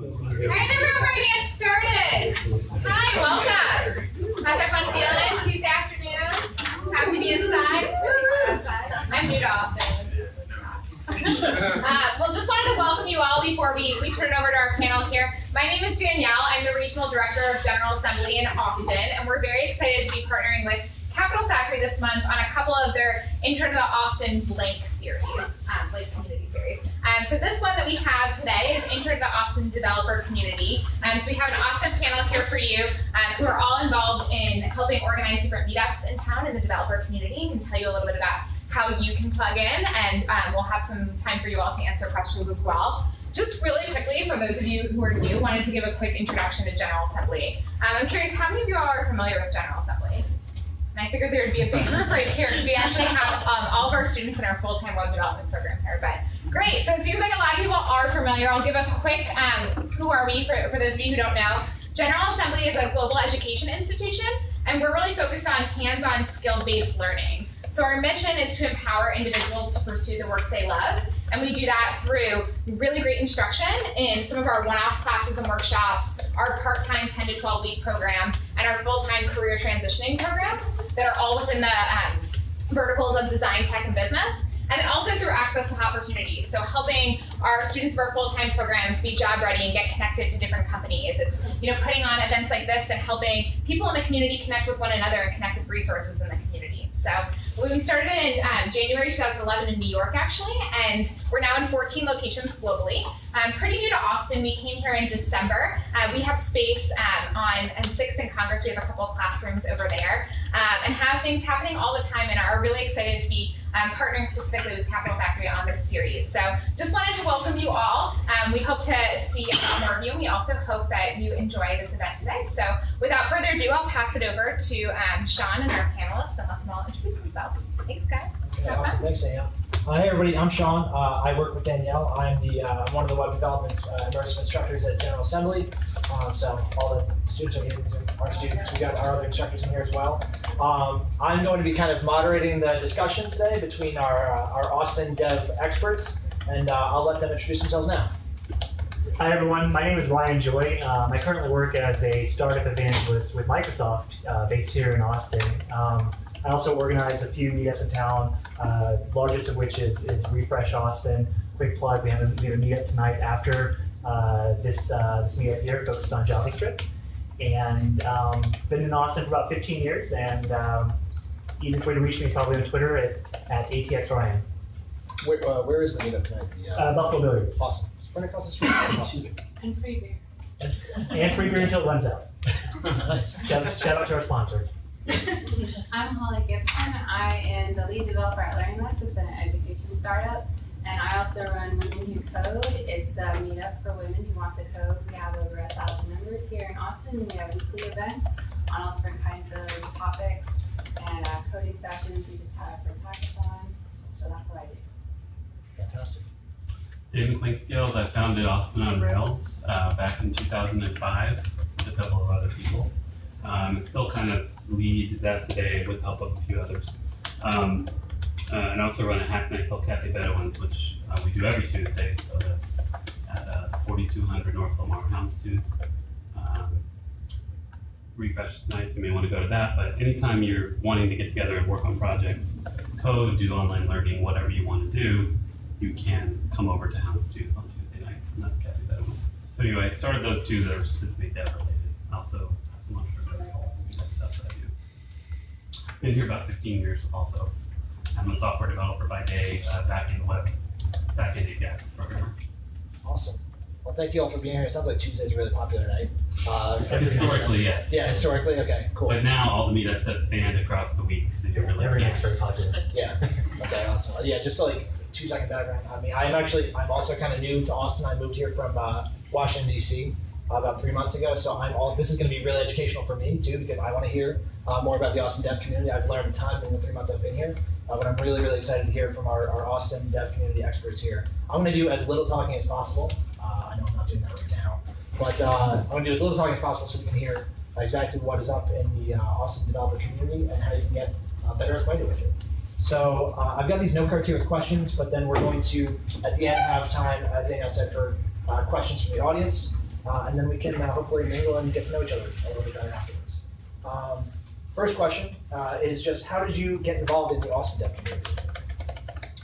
Alright, everyone, ready to get started. Hi, welcome. How's everyone feeling? Tuesday afternoon. Happy to be inside. It's really hot outside. I'm new to Austin. Well, just wanted to welcome you all before we turn it over to our panel here. My name is Danielle. I'm the Regional Director of General Assembly in Austin, and we're very excited to be partnering with Capital Factory this month on a couple of their Intro to the Austin Blank series, Blank Community series. So this one that we have today is Intro to the Austin Developer Community. So we have an awesome panel here for you who are all involved in helping organize different meetups in town in the developer community and can tell you a little bit about how you can plug in, and we'll have some time for you all to answer questions as well. Just really quickly, for those of you who are new, wanted to give a quick introduction to General Assembly. I'm curious, how many of you all are familiar with General Assembly? And I figured there would be a big group right here because we actually have all of our students in our full-time web development program here. But great, so it seems like a lot of people are familiar. I'll give a quick who are we for those of you who don't know. General Assembly is a global education institution, and we're really focused on hands-on skill-based learning. So our mission is to empower individuals to pursue the work they love, and we do that through really great instruction in some of our one-off classes and workshops, our part-time 10 to 12-week programs, and our full-time career transitioning programs that are all within the verticals of design, tech, and business. And then also through access to opportunities. So helping our students of our full-time programs be job ready and get connected to different companies. It's putting on events like this and helping people in the community connect with one another and connect with resources in the community. So we started in January 2011 in New York, actually, and we're now in 14 locations globally. Pretty new to Austin. We came here in December. We have space on 6th and Congress. We have a couple of classrooms over there and have things happening all the time and are really excited to be partnering specifically with Capital Factory on this series. So just wanted to welcome you all. We hope to see a lot more of you, and we also hope that you enjoy this event today. So without further ado, I'll pass it over to Sean and our panelists and let them all introduce themselves. Thanks, guys. Okay, awesome. Thanks, Danielle. Hey, everybody. I'm Sean. I work with Danielle. I'm one of the web development immersive instructors at General Assembly. So all the students are here. These are our students. We got our other instructors in here as well. I'm going to be kind of moderating the discussion today between our Austin dev experts, and I'll let them introduce themselves now. Hi everyone, my name is Ryan Joy. I currently work as a startup evangelist with Microsoft based here in Austin. I also organize a few meetups in town, largest of which is Refresh Austin. Quick plug, we have a meetup tonight after this meetup here focused on JavaScript. And been in Austin for about 15 years, and easiest way to reach me is probably on Twitter at ATXRyan. Where is the meetup tonight? Buffalo Billiards. Awesome. Right across the street. Awesome. And free beer. And free beer until it runs out. Nice. Shout out to our sponsor. I'm Holly Gibson. I am the lead developer at LearningLess. It's an education startup. And I also run Women Who Code. It's a meetup for women who want to code. We have over 1,000 members here in Austin, and we have weekly events on all different kinds of topics and coding sessions. We just had our first hackathon, so that's what I do. Fantastic. David Klinkskills. I founded Austin on Rails back in 2005 with a couple of other people. And still kind of lead that today with the help of a few others. And I also run a hack night called Cafe Bedouins, which we do every Tuesday, so that's at 4200 North Lamar Houndstooth. Refresh is nice, you may want to go to that, but anytime you're wanting to get together and work on projects, code, do online learning, whatever you want to do, you can come over to Houndstooth on Tuesday nights, and that's Cafe Bedouins. So anyway, I started those two that are specifically dev related. I also have some entrepreneurial stuff that I do. Been here about 15 years also. I'm a software developer by day, back-end web, back-end API programmer. Awesome. Well, thank you all for being here. It sounds like Tuesday's a really popular night. Historically, yes. Yeah, historically, okay, cool. But now all the meetups have spanned across the week, so you really Every night's can't. very popular. Yeah, okay, awesome. Yeah, just like 2-second background on me. I'm also kind of new to Austin. I moved here from Washington, D.C. About 3 months ago, so this is going to be really educational for me too, because I want to hear more about the Austin dev community. I've learned a ton in the 3 months I've been here, but I'm really, really excited to hear from our Austin dev community experts here. I'm going to do as little talking as possible. I know I'm not doing that right now, but I'm going to do as little talking as possible so we can hear exactly what is up in the Austin developer community and how you can get better acquainted with it. So I've got these note cards here with questions, but then we're going to, at the end, have time, as Danielle said, for questions from the audience. and then we can hopefully mingle and get to know each other a little bit better afterwards. First question is just how did you get involved in the Austin Dev community?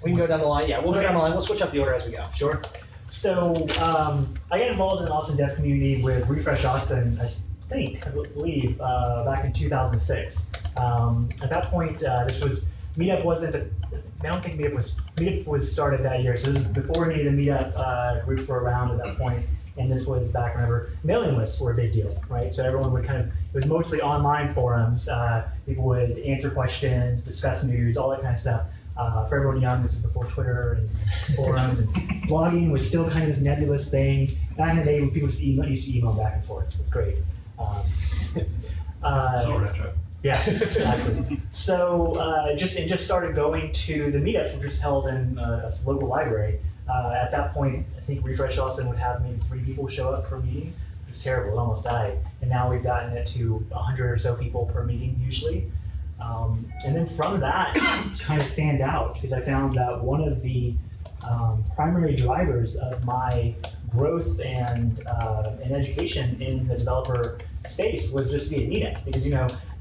We can go down the line. Yeah, we'll go down the line. We'll switch up the order as we go. Sure. So I got involved in the Austin Dev community with Refresh Austin, I believe, back in 2006. At that point, Meetup wasn't, I don't think Meetup was started that year, so this is before any of the Meetup groups were around at that point, and this was back whenever mailing lists were a big deal, right? So everyone would it was mostly online forums. People would answer questions, discuss news, all that kind of stuff. For everyone young, this is before Twitter and forums, and blogging was still kind of this nebulous thing. Back in the day when people just used to email back and forth, it was great. So retro. Yeah, exactly. So just started going to the meetups, which was held in a local library. At that point, I think Refresh Austin would have maybe 3 people show up per meeting. It was terrible. It almost died. And now we've gotten it to 100 or so people per meeting usually. And then from that, kind of fanned out because I found that one of the primary drivers of my growth and education in the developer space was just via Meetup. Because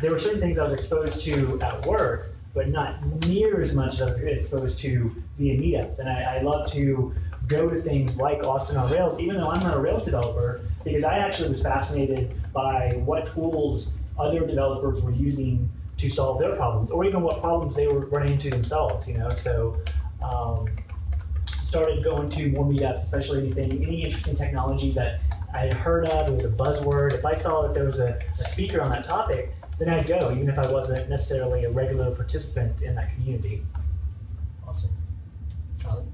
there were certain things I was exposed to at work, but not near as much as I was exposed to via Meetups. And I love to go to things like Austin on Rails, even though I'm not a Rails developer, because I actually was fascinated by what tools other developers were using to solve their problems, or even what problems they were running into themselves, So started going to more meetups, especially any interesting technology that I had heard of, it was a buzzword. If I saw that there was a speaker on that topic, then I'd go, even if I wasn't necessarily a regular participant in that community. Awesome. Charlie?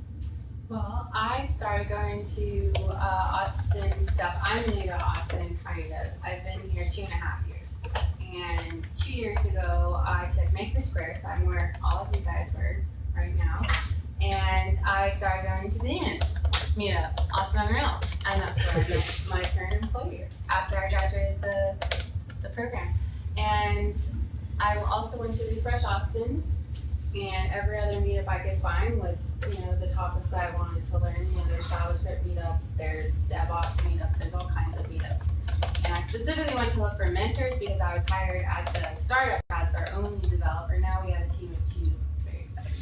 Well, I started going to Austin stuff. I'm new to Austin, kind of. I've been here 2.5 years. And 2 years ago, I took Maker Square, so I'm where all of you guys are right now. And I started going to the Units meetup, Austin on Rails. And that's where I met my current employer after I graduated the program. And I also went to Refresh Austin and every other meetup I could find with the topics that I wanted to learn. There's JavaScript meetups, there's DevOps meetups, there's all kinds of meetups. And I specifically went to look for mentors because I was hired at the startup as our only developer. Now we have a team of 2. It's very exciting.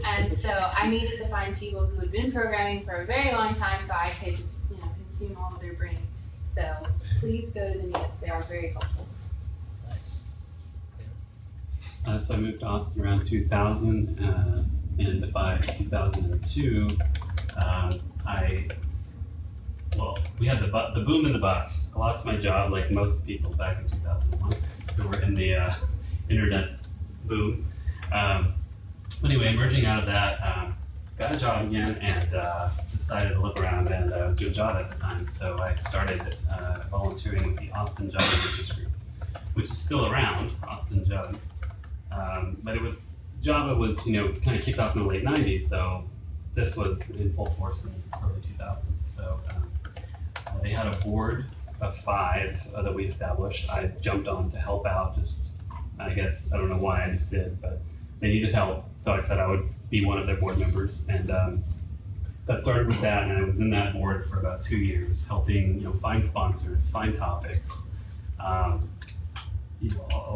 And so I needed to find people who had been programming for a very long time so I could just consume all of their brain. So please go to the meetups. They are very helpful. Nice. So I moved to Austin around 2000, and by 2002, we had the boom and the bust. I lost my job, like most people back in 2001 who were in the internet boom. Anyway, emerging out of that, got a job again and decided to look around, and I was doing Java at the time, so I started volunteering with the Austin Java Users Group, which is still around, Austin Java. But Java was, kind of kicked off in the late 90s, so this was in full force in the early 2000s. So they had a board of 5 that we established. I jumped on to help out, I don't know why, I just did, but they needed help, so I said I would be one of their board members, and got started with that, and I was in that board for about 2 years, helping find sponsors, find topics, all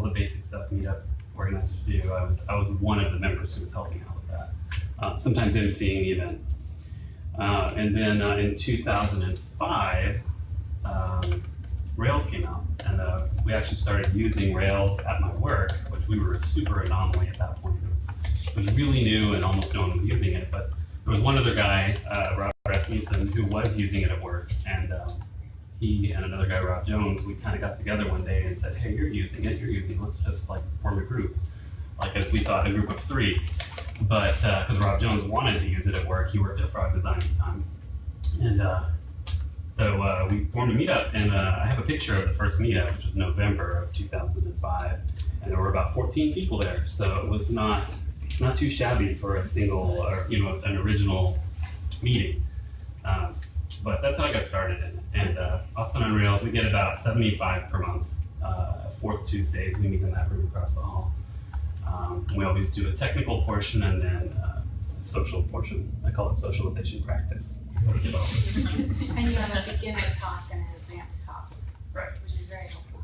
the basic stuff Meetup organizers do. I was one of the members who was helping out with that, sometimes emceeing the event. And then in 2005, Rails came out, and we actually started using Rails at my work, which we were a super anomaly at that point. It was really new and almost no one was using it, but there was one other guy, Rob Rasmussen, who was using it at work, and he and another guy, Rob Jones, we kind of got together one day and said, hey, you're using it, let's just form a group. As we thought, a group of 3. But because Rob Jones wanted to use it at work, he worked at Frog Design at the time. And so we formed a meetup, and I have a picture of the first meetup, which was November of 2005, and there were about 14 people there. So it was not too shabby for a single, an original meeting. But that's how I got started in it. And Austin on Rails, we get about 75 per month. 4th Tuesdays, we meet in that room across the hall. We always do a technical portion and then a social portion. I call it socialization practice. And you have a beginner talk and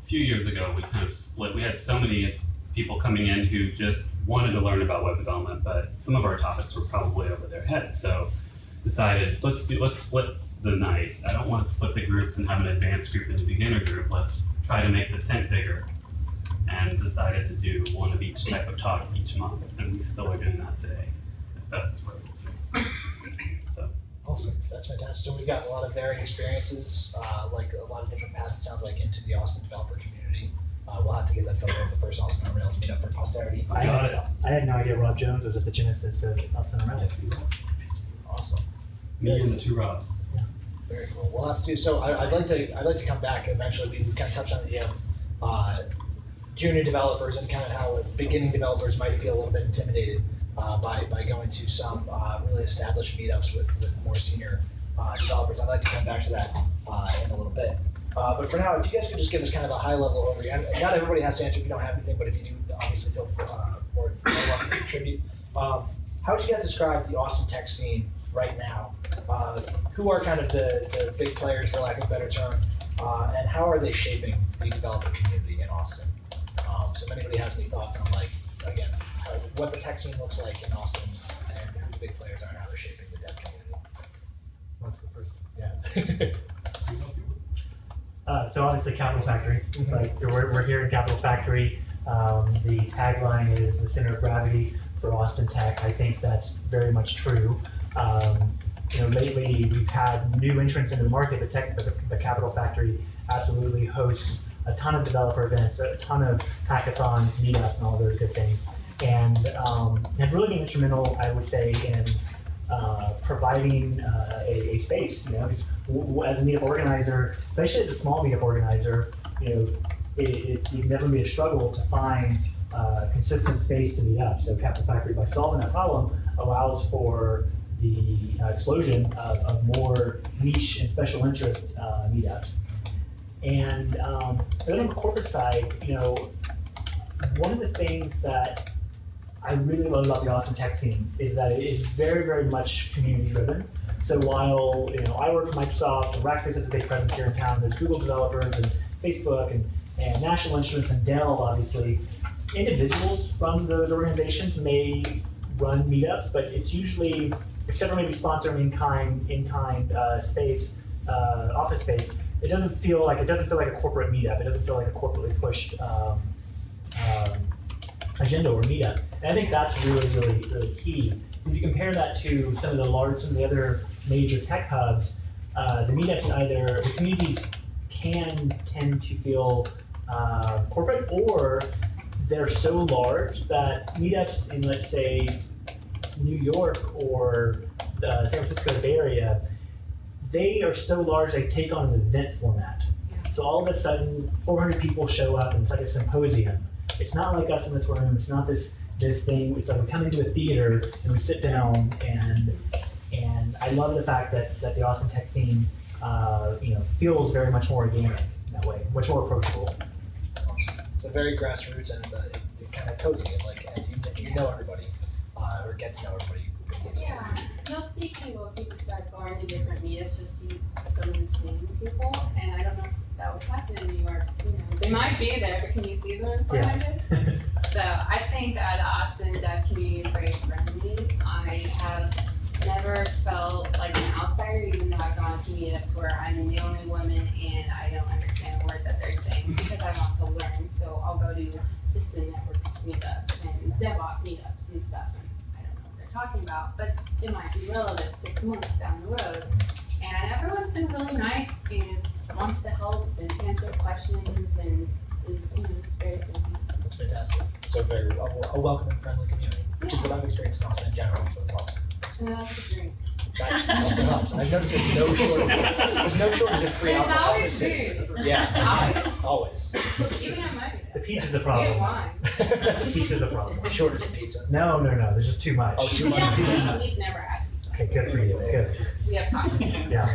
few years ago, we kind of split. We had so many people coming in who just wanted to learn about web development, but some of our topics were probably over their heads. So decided, let's split the night. I don't want to split the groups and have an advanced group and a beginner group. Let's try to make the tent bigger. And decided to do one of each type of talk each month. And we still are doing that today, as best as we're able to. So. Awesome, that's fantastic. So we've got a lot of varying experiences, like a lot of different paths, it sounds like, into the Austin developer community. We'll have to get that photo of the first Austin on Rails meetup for posterity. I had no idea Rob Jones was at the genesis of Austin on Rails. Awesome. Me and the two Robs. Yeah. Very cool. We'll have to. So I'd like to come back eventually. We kind of touched on the idea of junior developers and kind of how beginning developers might feel a little bit intimidated by going to some really established meetups with more senior developers. I'd like to come back to that in a little bit. But for now, if you guys could just give us kind of a high-level overview. And not everybody has to answer if you don't have anything, but if you do, obviously feel more welcome to contribute. How would you guys describe the Austin tech scene right now? Who are kind of the big players, for lack of a better term, and how are they shaping the developer community in Austin? So if anybody has any thoughts on, like, again, what the tech scene looks like in Austin and who the big players are and how they're shaping the dev community. Let's go first. Yeah. So obviously Capital Factory, like we're here in Capital Factory. The tagline is the center of gravity for Austin Tech. I think that's very much true. Lately we've had new entrants into the market. The Capital Factory absolutely hosts a ton of developer events, a ton of hackathons, meetups, and all those good things. And have really been instrumental, I would say, in providing a space. As a meetup organizer, especially as a small meetup organizer, it can never be a struggle to find consistent space to meet up. So Capital Factory, by solving that problem, allows for the explosion of more niche and special interest meetups. And then on the corporate side, one of the things that I really love about the Austin tech scene is that it is very, very much community driven. So while I work for Microsoft, Rackspace has a big presence here in town, there's Google developers and Facebook and National Instruments and Dell, obviously. Individuals from those organizations may run meetups, but it's usually, except for maybe sponsoring in-kind space, office space, it doesn't feel like a corporate meetup. It doesn't feel like a corporately pushed agenda or meetup. And I think that's really, really, really key. If you compare that to some of the other major tech hubs, the meetups the communities can tend to feel corporate, or they're so large that meetups in, let's say, New York or the San Francisco Bay Area, they are so large they take on an event format. So all of a sudden, 400 people show up and it's like a symposium. It's not like us in this room. It's not this thing. It's like we come into a theater and we sit down, and I love the fact that the Austin tech scene feels very much more organic in that way, much more approachable. So very grassroots and kind of cozy, and you know everybody, or get to know everybody. Yeah, you'll see people start going to different meetups to see some of the same people, and I don't know if that would happen in New York. They might be there, but can you see them in 400? Yeah. So I think the Austin dev community is very friendly. I have never felt like an outsider, even though I've gone to meetups where I'm the only woman and I don't understand a word that they're saying because I want to learn. So I'll go to system networks meetups and DevOps meetups and stuff. Talking about, but it might be relevant 6 months down the road. And everyone's been really nice and wants to help and answer questions and is very friendly. That's fantastic. So very a welcoming, friendly community, which is what I've experienced in Austin in general. So it's awesome. That's a drink. That also helps. I've noticed there's no shortage of free alcohol. There's always food. Yeah, always. Even at my The pizza's a get problem. wine. The pizza's a problem. Shortage of pizza. No, there's just too much. Oh, too much. We've never had pizza. Okay, good for you. Good. We have tacos. Yeah.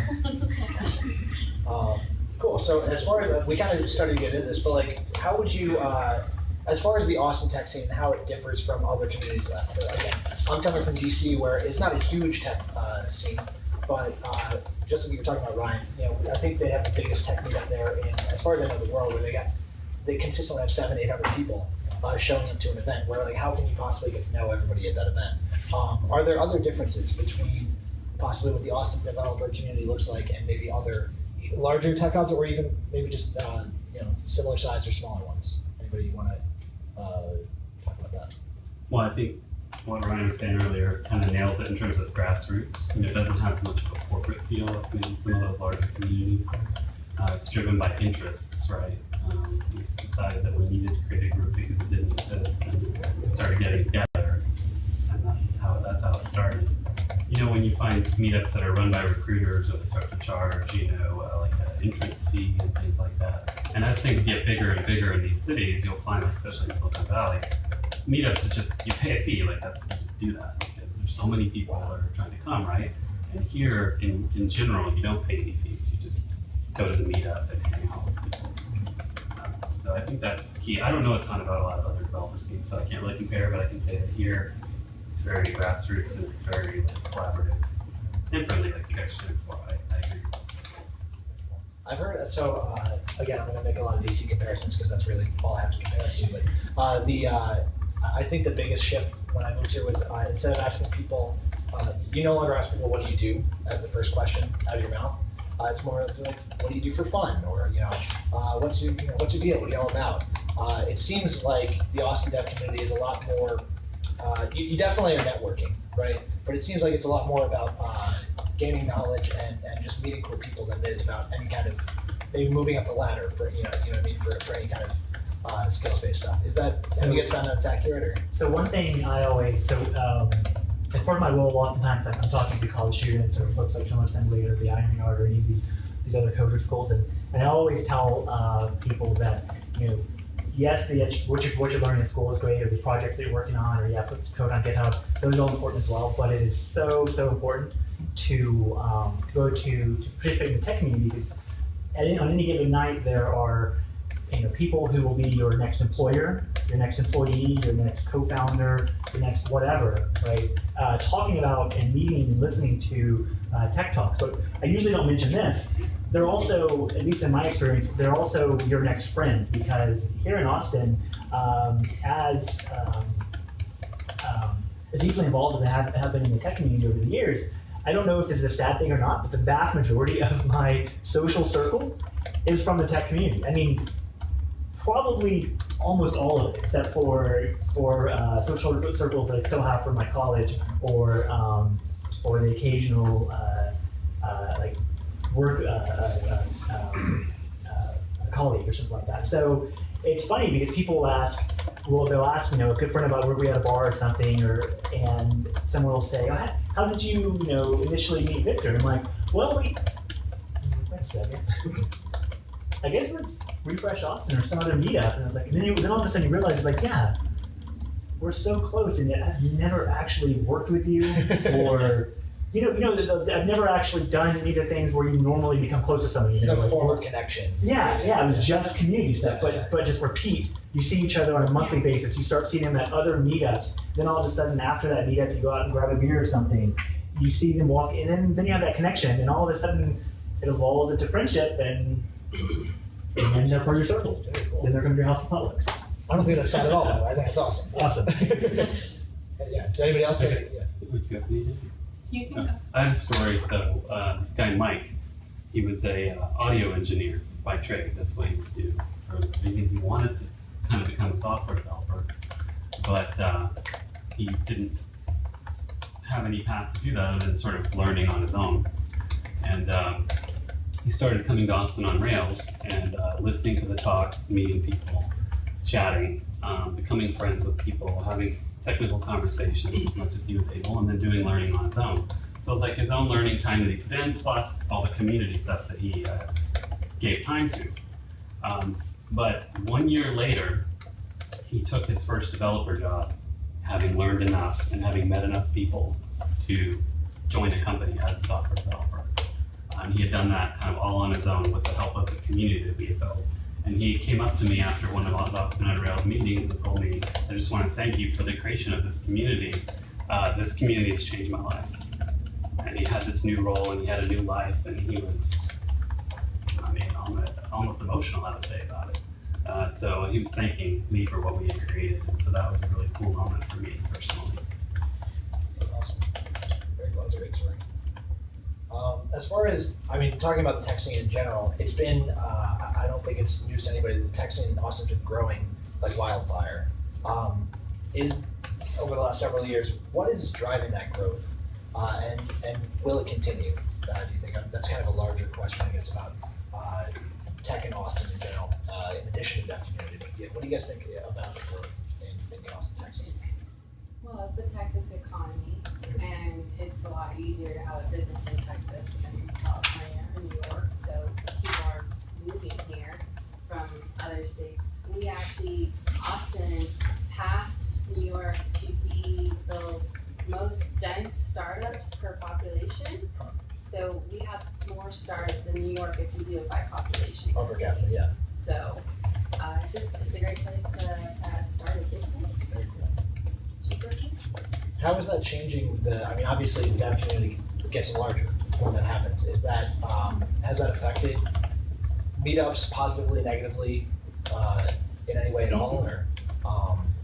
Cool. So as far as we kind of started to get into this, but how would you, as far as the Austin tech scene, how it differs from other communities? Again, I'm coming from DC, where it's not a huge tech scene, but just like you were talking about, Ryan, I think they have the biggest tech meetup there in, as far as I know, the world, where they got they consistently have 700-800 people showing up to an event. Where like, how can you possibly get to know everybody at that event? Are there other differences between possibly what the Austin developer community looks like and maybe other larger tech hubs, or even maybe just similar size or smaller ones? Anybody want to talk about that? Well, I think what Ryan was saying earlier kind of nails it in terms of grassroots. It doesn't have as much of a corporate feel as maybe some of those larger communities. It's driven by interests, right? We just decided that we needed to create a group because it didn't exist, and we started getting together, and that's how it started. When you find meetups that are run by recruiters, or they start to charge, like an entrance fee and things like that. And as things get bigger and bigger in these cities, you'll find, like, especially in Silicon Valley, meetups, it's just, you pay a fee, like you just do that. Because there's so many people that are trying to come, right? And here, in general, you don't pay any fees. You just go to the meetup and hang out with people. So I think that's key. I don't know a ton about a lot of other developer scenes, so I can't really compare, but I can say that here, it's very grassroots and it's very collaborative and friendly, like you guys said before. I agree. I've heard, again, I'm going to make a lot of DC comparisons because that's really all I have to compare it to, but I think the biggest shift when I moved here was instead of asking people, you no longer ask people, what do you do, as the first question out of your mouth. It's more like, what do you do for fun? Or, what's your deal? What are you all about? It seems like the Austin dev community is a lot more, you definitely are networking, right? But it seems like it's a lot more about gaining knowledge and just meeting cool people than it is about any kind of maybe moving up the ladder for, for any kind of skills-based stuff. Is that, have you guys found that's accurate? Or? So one thing I always, as part of my role, oftentimes I'm talking to college students or folks like General Assembly or the Iron Yard or any of these other coder schools, and I always tell people that, yes, what you're learning in school is great, or the projects that you're working on, or put code on GitHub, those are all important as well, but it is so important to participate in the tech community, because on any given night there are people who will be your next employer, your next employee, your next co-founder, your next whatever, right? Talking about and meeting and listening to tech talks. But I usually don't mention this. They're also, at least in my experience, they're also your next friend, because here in Austin, as deeply involved as I have been in the tech community over the years, I don't know if this is a sad thing or not, but the vast majority of my social circle is from the tech community. I mean, probably almost all of it, except for social circles that I still have from my college, or the occasional like work colleague or something like that. So it's funny because people will ask, they'll ask, a good friend about where we at a bar or something, and someone will say, oh, how did you, initially meet Victor? And I'm like, well, wait a second. I guess it was Refresh Austin or some other meetup, and I was like, and then all of a sudden you realize, like, yeah, we're so close, and yet I've never actually worked with you, or I've never actually done any of the things where you normally become close to somebody. There's no forward connection. Yeah, it was just community stuff, but just repeat. You see each other on a monthly basis. You start seeing them at other meetups. Then all of a sudden, after that meetup, you go out and grab a beer or something. You see them walk, and then you have that connection, and all of a sudden, it evolves into friendship, and they're part of your circle. Cool. Then they're coming to your house in Publix. I don't think that's sad at all, though. I think that's awesome. Awesome. Yeah. Did anybody else say? You can go. I have a story. So this guy Mike, he was a audio engineer by trade. That's what he would do. He wanted to kind of become a software developer, but he didn't have any path to do that other than sort of learning on his own. And he started coming to Austin on Rails and listening to the talks, meeting people, chatting, becoming friends with people, having technical conversations as much as he was able, and then doing learning on his own. So it was like his own learning time that he put in, plus all the community stuff that he gave time to. But 1 year later, he took his first developer job, having learned enough and having met enough people to join a company as a software developer. He had done that kind of all on his own with the help of the community that we had built. And he came up to me after one of Austin on Rails meetings and told me, I just want to thank you for the creation of this community. This community has changed my life. And he had this new role and he had a new life, and he was, almost emotional, I would say, about it. So he was thanking me for what we had created, and so that was a really cool moment for me personally. That's awesome. Very cool. That's a great story. As far as, I mean, talking about the tech scene in general, it's been, I don't think it's news to anybody, the tech scene in Austin's been growing like wildfire. Over the last several years, what is driving that growth? And will it continue? Do you think? That's kind of a larger question, I guess, about tech in Austin in general, in addition to that community. But yeah, what do you guys think about the growth in the Austin tech scene? Well, it's the Texas economy, and it's a lot easier to have a business in Texas than California or New York, so people are moving here from other states. We actually, Austin passed New York to be the most dense startups per population, so we have more startups than New York if you do it by population. Over capita, yeah. So it's a great place to start a business. Very cool. Cheaper. How is that changing I mean, obviously the dev community gets larger when that happens. Has that affected meetups positively, negatively, in any way at all? Or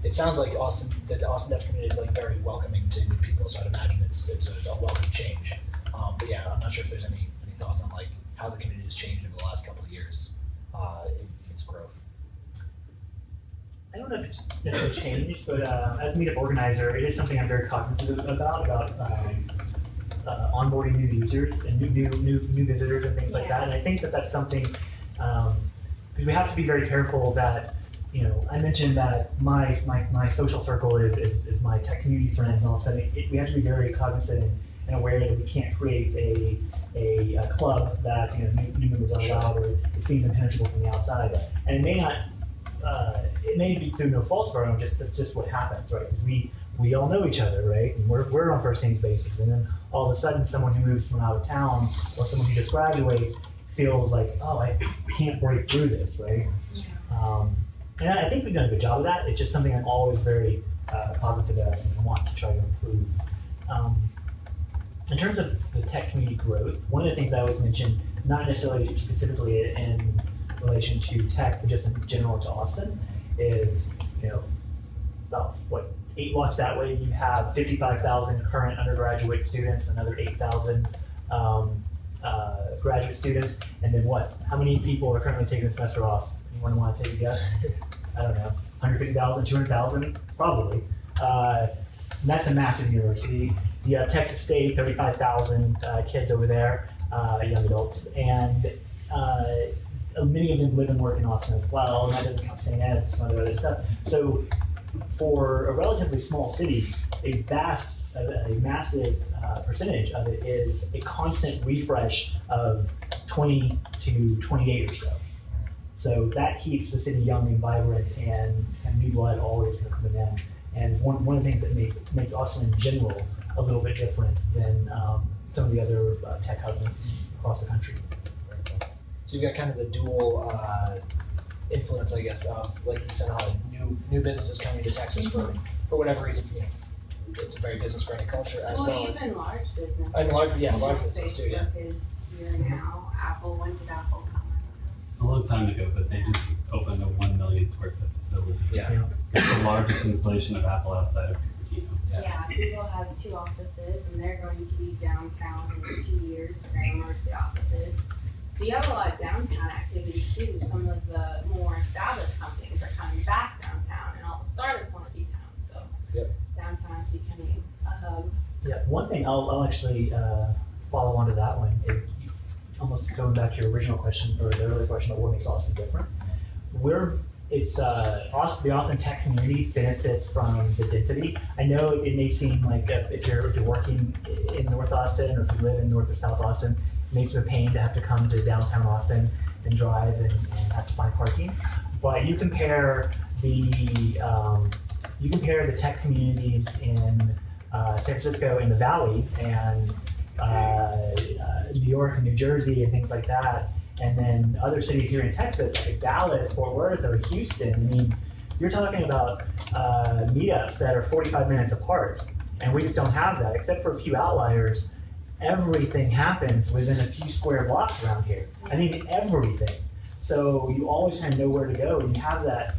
it sounds like the Austin dev community is like very welcoming to new people, so I'd imagine it's a welcome change. But yeah, I'm not sure if there's any thoughts on like how the community has changed over the last couple of years in its growth. I don't know if it's necessarily changed, but as a meetup organizer, it is something I'm very cognizant about onboarding new users and new visitors and things like that. And I think that that's something because we have to be very careful that, you know, I mentioned that my social circle is my tech community friends, and all of a sudden we have to be very cognizant and aware that we can't create a club that, you know, new members are allowed, or it seems impenetrable from the outside, and it may not. It may be through no fault of our own, that's just what happens, right? We all know each other, right? And we're on first name basis, and then all of a sudden someone who moves from out of town or someone who just graduates feels like, oh, I can't break through this, right? And I think we've done a good job of that. It's just something I'm always very cognizant of and want to try to improve. In terms of the tech community growth, one of the things I always mention, not necessarily specifically in relation to tech, but just in general to Austin, is, you know, about 8 blocks that way, you have 55,000 current undergraduate students, another 8,000 graduate students, and then how many people are currently taking the semester off? Anyone want to take a guess? I don't know, 150,000, 200,000, probably. And that's a massive university. You have Texas State, 35,000 kids over there, young adults, and many of them live and work in Austin as well, and that doesn't count St. Ed and some other stuff. So for a relatively small city, a massive percentage of it is a constant refresh of 20 to 28 or so. So that keeps the city young and vibrant, and new blood always kind of coming in. And one of the things that makes Austin in general a little bit different than some of the other tech hubs across the country. So you've got kind of the dual influence, I guess, of, like you said, new businesses coming to Texas for whatever reason. You know, it's a very business-friendly culture as well. Even large businesses. And large businesses too, yeah. Facebook is here now. Apple, when did Apple come? A long time ago, but they just opened a 1 million square foot facility. Yeah. It's the largest installation of Apple outside of Cupertino. Yeah, Google has 2 offices, and they're going to be downtown in 2 years. They're going to merge the offices. So you have a lot of downtown activity too. Some of the more established companies are coming back downtown, and all the startups want to be down. So downtown is becoming a hub. Yeah, one thing I'll actually follow on to that one is almost going back to your original question, or the earlier question about what makes Austin different. The Austin tech community benefits from the density. I know it may seem like if you're working in North Austin, or if you live in North or South Austin, it makes it a pain to have to come to downtown Austin and drive and have to find parking. But you compare the tech communities in San Francisco and the Valley, and New York and New Jersey and things like that, and then other cities here in Texas, like Dallas, Fort Worth, or Houston. I mean, you're talking about meetups that are 45 minutes apart, and we just don't have that, except for a few outliers. Everything happens within a few square blocks around here. I mean, everything. So you always kind of know where to go, and you have that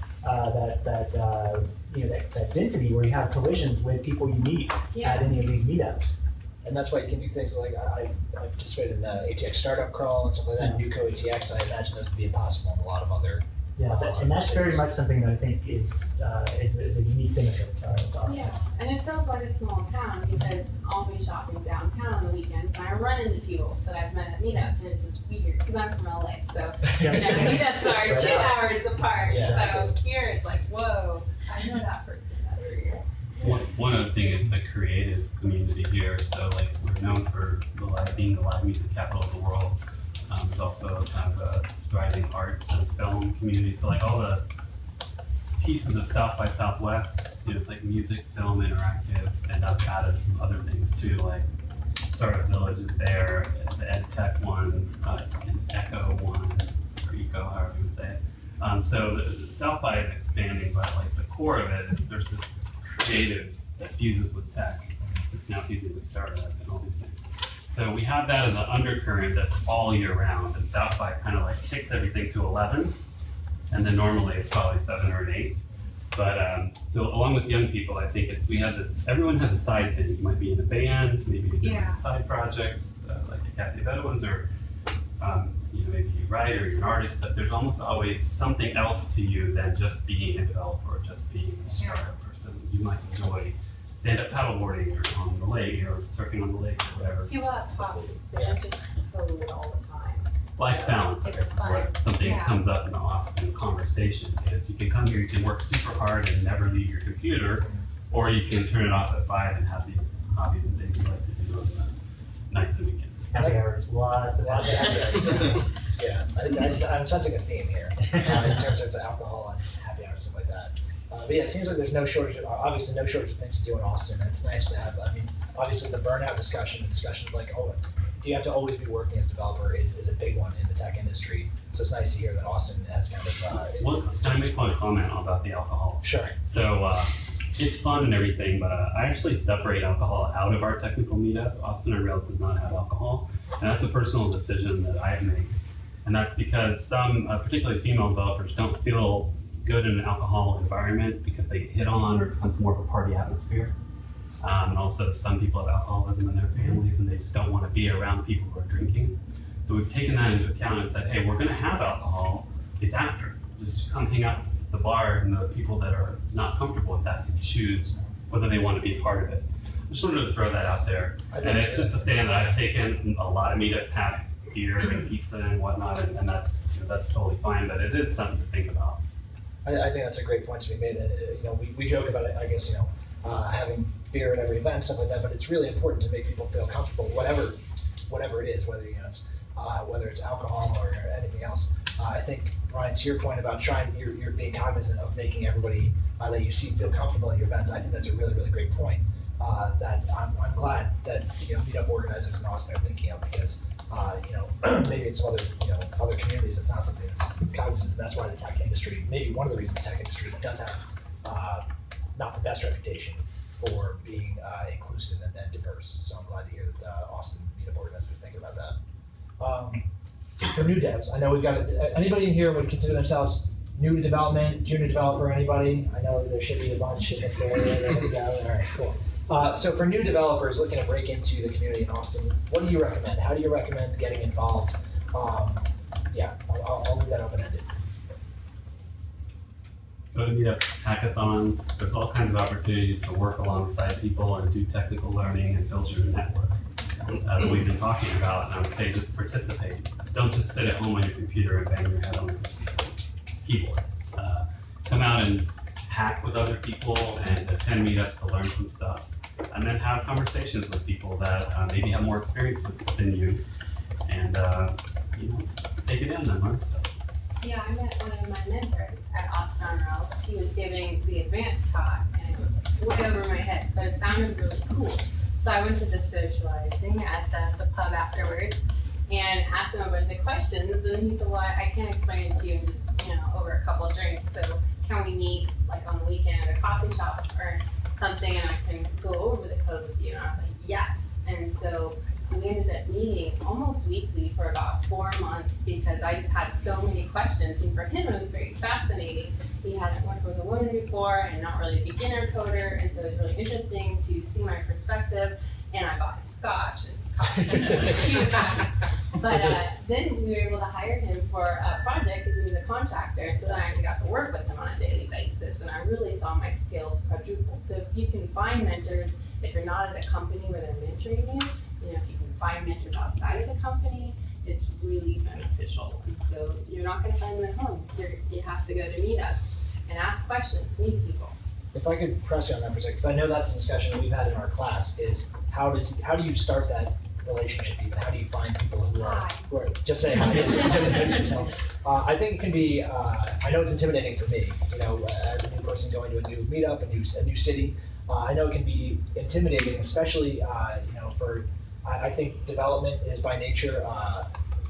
density where you have collisions with people you meet at any of these meetups. And that's why you can do things like I participated in the ATX startup crawl and stuff like that. Nuco ATX, I imagine those to be impossible in a lot of other. And that's very much something that I think is a unique benefit to Austin. Yeah, and it feels like a small town because I'll be shopping downtown on the weekends and I run into people that I've met at meetups, and it's just weird because I'm from LA, so meetups are 2 hours apart. So here it's like, whoa, I know that person. That's weird. One other thing is the creative community here. So like we're known for being the live music capital of the world. There's also kind of a thriving arts and film community. So like all the pieces of South by Southwest, it's like music, film, interactive, and I've added some other things too, like Startup Village is there, the Ed Tech one, and Echo one, or Eco, however you would say it. So the South by is expanding, but like the core of it is there's this creative that fuses with tech. It's now fusing with startup and all these things. So we have that as an undercurrent that's all year round, and South by kind of like takes everything to 11, and then normally it's probably 7 or an 8. But so along with young people, I think we have this, everyone has a side thing. You might be in a band, maybe doing side projects, like the Cafe Bedouins, or maybe you write or you're an artist, but there's almost always something else to you than just being a developer or just being a startup person. You might enjoy stand-up paddleboarding or on the lake or surfing on the lake or whatever. People have hobbies. They don't just code all the time. Life balance is where something comes up in the Austin conversation is you can come here, you can work super hard and never leave your computer, or you can turn it off at 5 and have these hobbies and things you like to do on the nights and weekends. Happy hours, lots of happy hours. Yeah, I'm sensing a theme here in terms of the alcohol and happy hours, stuff like that. But yeah, it seems like there's no shortage of things to do in Austin, and it's nice to have, obviously the burnout discussion of like, do you have to always be working as a developer is a big one in the tech industry. So it's nice to hear that Austin has kind of... Can I make one comment about the alcohol? Sure. So it's fun and everything, but I actually separate alcohol out of our technical meetup. Austin on Rails does not have alcohol, and that's a personal decision that I make. And that's because some, particularly female developers, don't feel good in an alcohol environment because they get hit on or it becomes more of a party atmosphere. And also some people have alcoholism in their families and they just don't want to be around people who are drinking. So we've taken that into account and said, hey, we're going to have alcohol. It's after. Just come hang out at the bar, and the people that are not comfortable with that can choose whether they want to be part of it. I just wanted to throw that out there. And it's just a stand that I've taken. A lot of meetups have beer and pizza and whatnot, and that's totally fine, but it is something to think about. I think that's a great point to be made. We joke about it, I guess, having beer at every event and stuff like that, but it's really important to make people feel comfortable, whatever it is, whether it's alcohol or anything else. I think, Brian, to your point about you're being cognizant of making everybody that you see feel comfortable at your events. I think that's a really, really great point. That I'm glad that meetup organizers in Austin are thinking of, because maybe it's other communities. That's not something that's cognizant. That's why the tech industry, maybe one of the reasons the tech industry does have not the best reputation for being inclusive and diverse. So I'm glad to hear that Austin meetup organizers think about that. For new devs, I know we've got anybody in here would consider themselves new to development, junior developer, anybody? I know there should be a bunch in this area. There we go. All right, cool. So for new developers looking to break into the community in Austin, what do you recommend? How do you recommend getting involved? I'll leave that open-ended. Go to meetups, hackathons. There's all kinds of opportunities to work alongside people and do technical learning and build your network that we've been talking about. And I would say just participate. Don't just sit at home on your computer and bang your head on the keyboard. Come out and hack with other people and attend meetups to learn some stuff. And then have conversations with people that maybe have more experience than you, and take it in and learn stuff. Yeah, I met one of my mentors at Austin on Rails. He was giving the advanced talk, and it was way over my head, but it sounded really cool. So I went to the socializing at the pub afterwards and asked him a bunch of questions, and he said, well, I can't explain it to you in just, over a couple of drinks, so can we meet like on the weekend at a coffee shop or something, and I can go over the code with you? And I was like, yes. And so we ended up meeting almost weekly for about 4 months because I just had so many questions. And for him, it was very fascinating. He hadn't worked with a woman before and not really a beginner coder. And so it was really interesting to see my perspective. And I bought him scotch and coffee. He was happy. But then we were able to hire him for a project because he was a contractor. And so then I actually got to work with him on a daily basis. And I really saw my skills quadruple. So if you can find mentors, if you're not at a company where they're mentoring you, if you can find mentors outside of the company, it's really beneficial. And so you're not going to find them at home. You have to go to meetups and ask questions, meet people. If I could press you on that for a second, because I know that's a discussion that we've had in our class, is how do you start that relationship even? How do you find people who are just say hi, just introduce yourself. I think it can be, I know it's intimidating for me, as a new person going to a new meetup, a new city. I know it can be intimidating, especially, I think development is by nature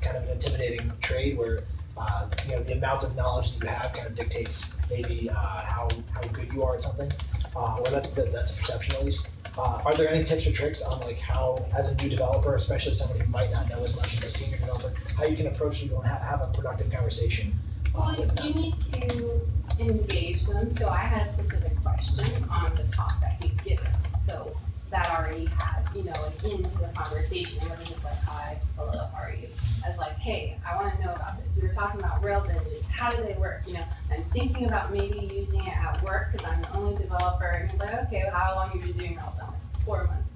kind of an intimidating trade where the amount of knowledge that you have kind of dictates maybe how good you are at something, or that's a perception at least. Are there any tips or tricks on like how, as a new developer, especially someone who might not know as much as a senior developer, how you can approach people and have a productive conversation? Well, you need to engage them. So I had a specific question on the talk that he'd given. So that already had, into the conversation. It wasn't just like, hi, hello, how are you? I was like, hey, I want to know about this. We were talking about Rails engines. How do they work? I'm thinking about maybe using it at work because I'm the only developer. And he's like, okay, well, how long have you been doing Rails? I'm like, 4 months.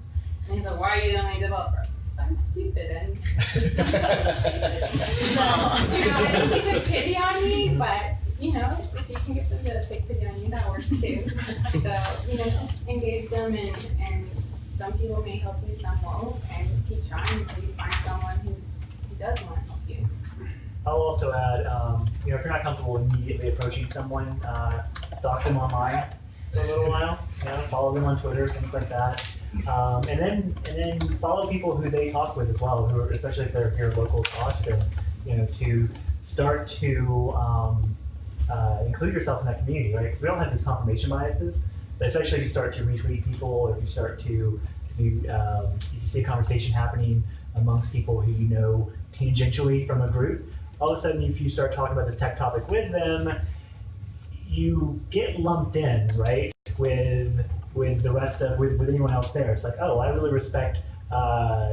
And he's like, why are you the only developer? I'm stupid and so, I think he took pity on me, but if you can get them to take pity on you, that works too. So, just engage them and some people may help you, some won't, and just keep trying until you find someone who does want to help you. I'll also add, if you're not comfortable immediately approaching someone, stalk them online for a little while. Follow them on Twitter, things like that, and then follow people who they talk with as well, who are, especially if they're here local to Austin. To start to include yourself in that community, right? Because we all have these confirmation biases. But especially if you start to retweet people, or if you start to, if you see a conversation happening amongst people who you know tangentially from a group, all of a sudden if you start talking about this tech topic with them, you get lumped in, right, with the rest of, with anyone else there. It's like, oh, I really respect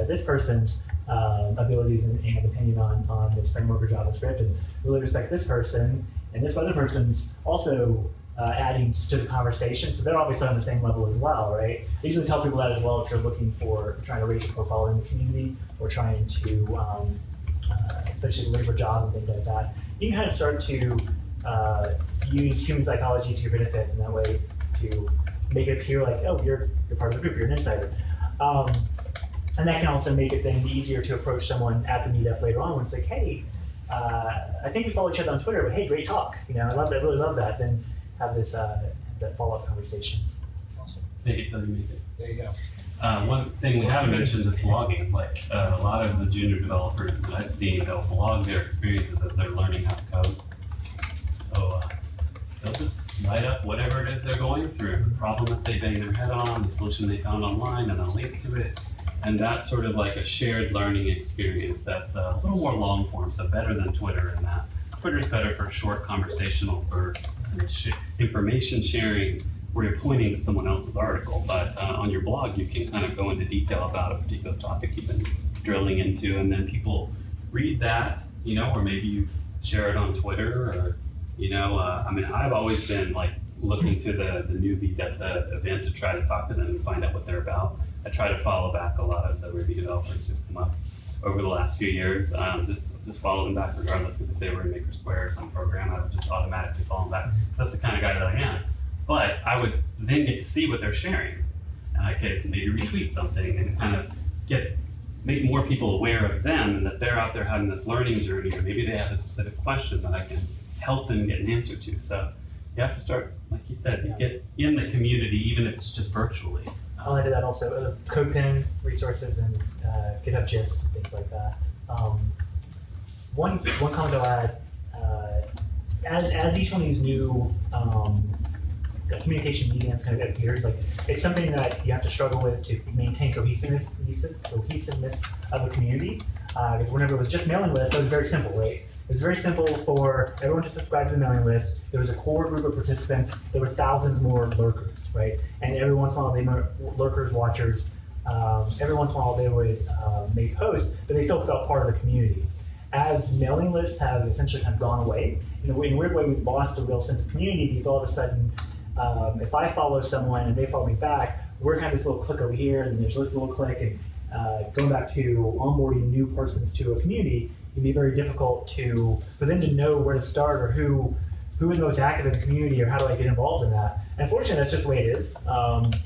this person's abilities and opinion on this framework or JavaScript, and really respect this person, and this other person's also adding to the conversation, so they're obviously on the same level as well, right? I usually tell people that as well if you're trying to raise your profile in the community, or trying to, especially look for a job and things like that. You can kind of start to use human psychology to your benefit in that way to make it appear like, oh, you're part of the group, you're an insider. And that can also make it then easier to approach someone at the meetup later on when it's like, hey, I think we follow each other on Twitter, but hey, great talk. I love that, really love that. Then have this that follow-up conversation. Awesome. Make it till you make it. There you go. One thing we haven't mentioned is blogging. Like a lot of the junior developers that I've seen, they'll blog their experiences as they're learning how to code. So they'll just write up whatever it is they're going through, the problem that they bang their head on, the solution they found online, and they'll link to it. And that's sort of like a shared learning experience that's a little more long form, so better than Twitter in that. Twitter's better for short conversational bursts and information sharing where you're pointing to someone else's article. But on your blog, you can kind of go into detail about a particular topic you've been drilling into, and then people read that, or maybe you share it on Twitter, or, I've always been like looking to the newbies at the event to try to talk to them and find out what they're about. I try to follow back a lot of the Ruby developers who've come up over the last few years. Just follow them back regardless, because if they were in Makersquare or some program, I would just automatically follow them back. That's the kind of guy that I am. But I would then get to see what they're sharing. And I could maybe retweet something and kind of make more people aware of them and that they're out there having this learning journey, or maybe they have a specific question that I can help them get an answer to. So you have to start, like you said, you get in the community, even if it's just virtually. I'll add to that also CodePen resources and GitHub gist, things like that. One comment I'll add, as each one of these new communication mediums kind of appears. Like it's something that you have to struggle with to maintain cohesiveness of a community. Because whenever it was just mailing list, it was very simple, right? It was very simple for everyone to subscribe to the mailing list. There was a core group of participants. There were thousands more lurkers, right? And every once in a while, they were lurkers, watchers. Every once in a while, they would make posts, but they still felt part of the community. As mailing lists have essentially kind of gone away, in a weird way, we've lost a real sense of community because all of a sudden, if I follow someone and they follow me back, we're kind of this little click over here, and there's this little click, and going back to onboarding new persons to a community, it'd be very difficult for them to know where to start or who is most active in the community or how do I get involved in that. And unfortunately, that's just the way it is.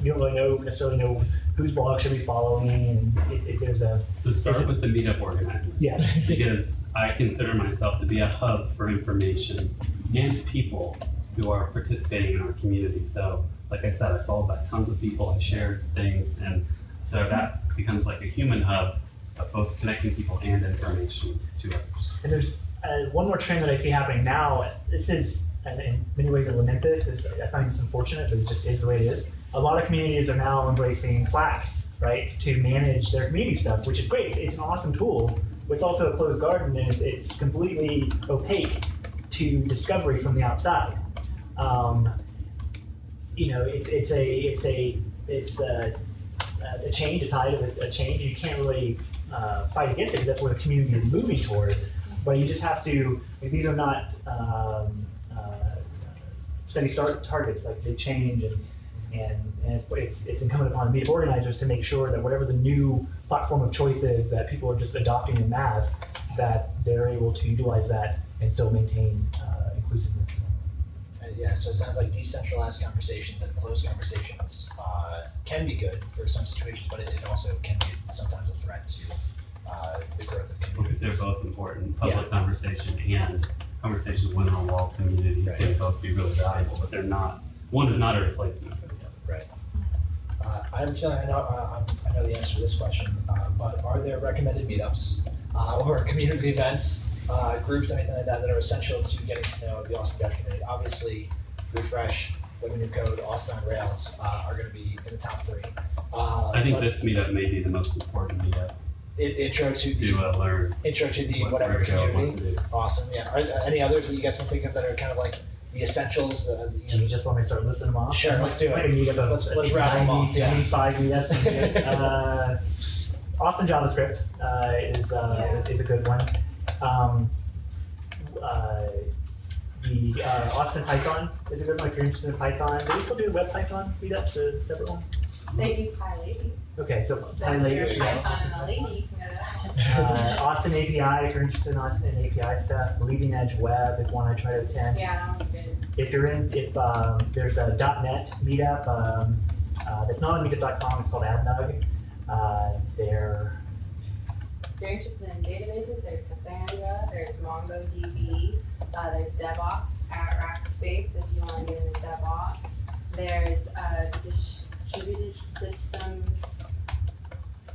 You don't really necessarily know whose blog should be following, and there's a... So start with the meetup organizers. Yeah. Because I consider myself to be a hub for information and people who are participating in our community. So like I said, I followed by tons of people, I shared things, and so that becomes like a human hub of both connecting people and information to others. And there's one more trend that I see happening now. This is, and in many ways I lament this, I find this unfortunate, but it just is the way it is. A lot of communities are now embracing Slack, right, to manage their community stuff, which is great. It's an awesome tool, but it's also a closed garden, and it's completely opaque to discovery from the outside. You know, it's a change, a tide of a change. You can't really fight against it because that's where the community is moving toward. But you just have to, like, these are not steady start targets, like they change, and it's incumbent upon meetup organizers to make sure that whatever the new platform of choice is that people are just adopting en masse, that they're able to utilize that and still maintain inclusiveness. Yeah, so it sounds like decentralized conversations and closed conversations can be good for some situations, but it also can be sometimes a threat to the growth of communities. They're both important. Public conversation and conversations within a wall community can both be really valuable, but they're not. One is not a replacement for the other. Right. I have a feeling I know the answer to this question, but are there recommended meetups or community events, groups, anything like that are essential to getting to know the Austin Dev community? Obviously, Refresh, Women Who Code, Austin on Rails are going to be in the top 3. I think this meetup may be the most important meetup. Intro to the learn. Intro to the whatever community. Awesome. Yeah. Are any others that you guys can think of that are kind of like the essentials? Can you just let me start listing them off? Sure, let's do it. Let's rattle them off. 75 meetups. Austin JavaScript is a good one. The Austin Python is a good one if you're interested in Python. Do we still do web Python meetups? A separate one? They do PyLadies. Okay, so So if PyLadies. you're Python and a lady, you can go to that one. Austin API, if you're interested in Austin API stuff. Leading Edge Web is one I try to attend. Yeah, that one's good. If there's a .NET meetup that's not on meetup.com, it's called AdNug. If you're interested in databases, there's Cassandra, there's MongoDB, there's DevOps at Rackspace if you want to get into DevOps. There's distributed systems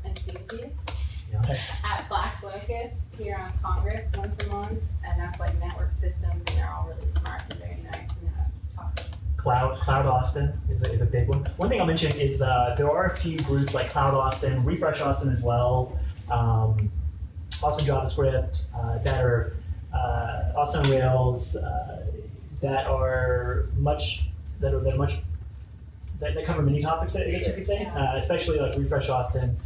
enthusiasts Nice. at Black Locust here on Congress once a month, and that's like network systems, and they're all really smart and very nice and topics. Cloud Austin is a big one. One thing I'll mention is there are a few groups like Cloud Austin, Refresh Austin as well, Austin JavaScript that are Austin Rails that cover many topics, I guess you could say, especially like Refresh Austin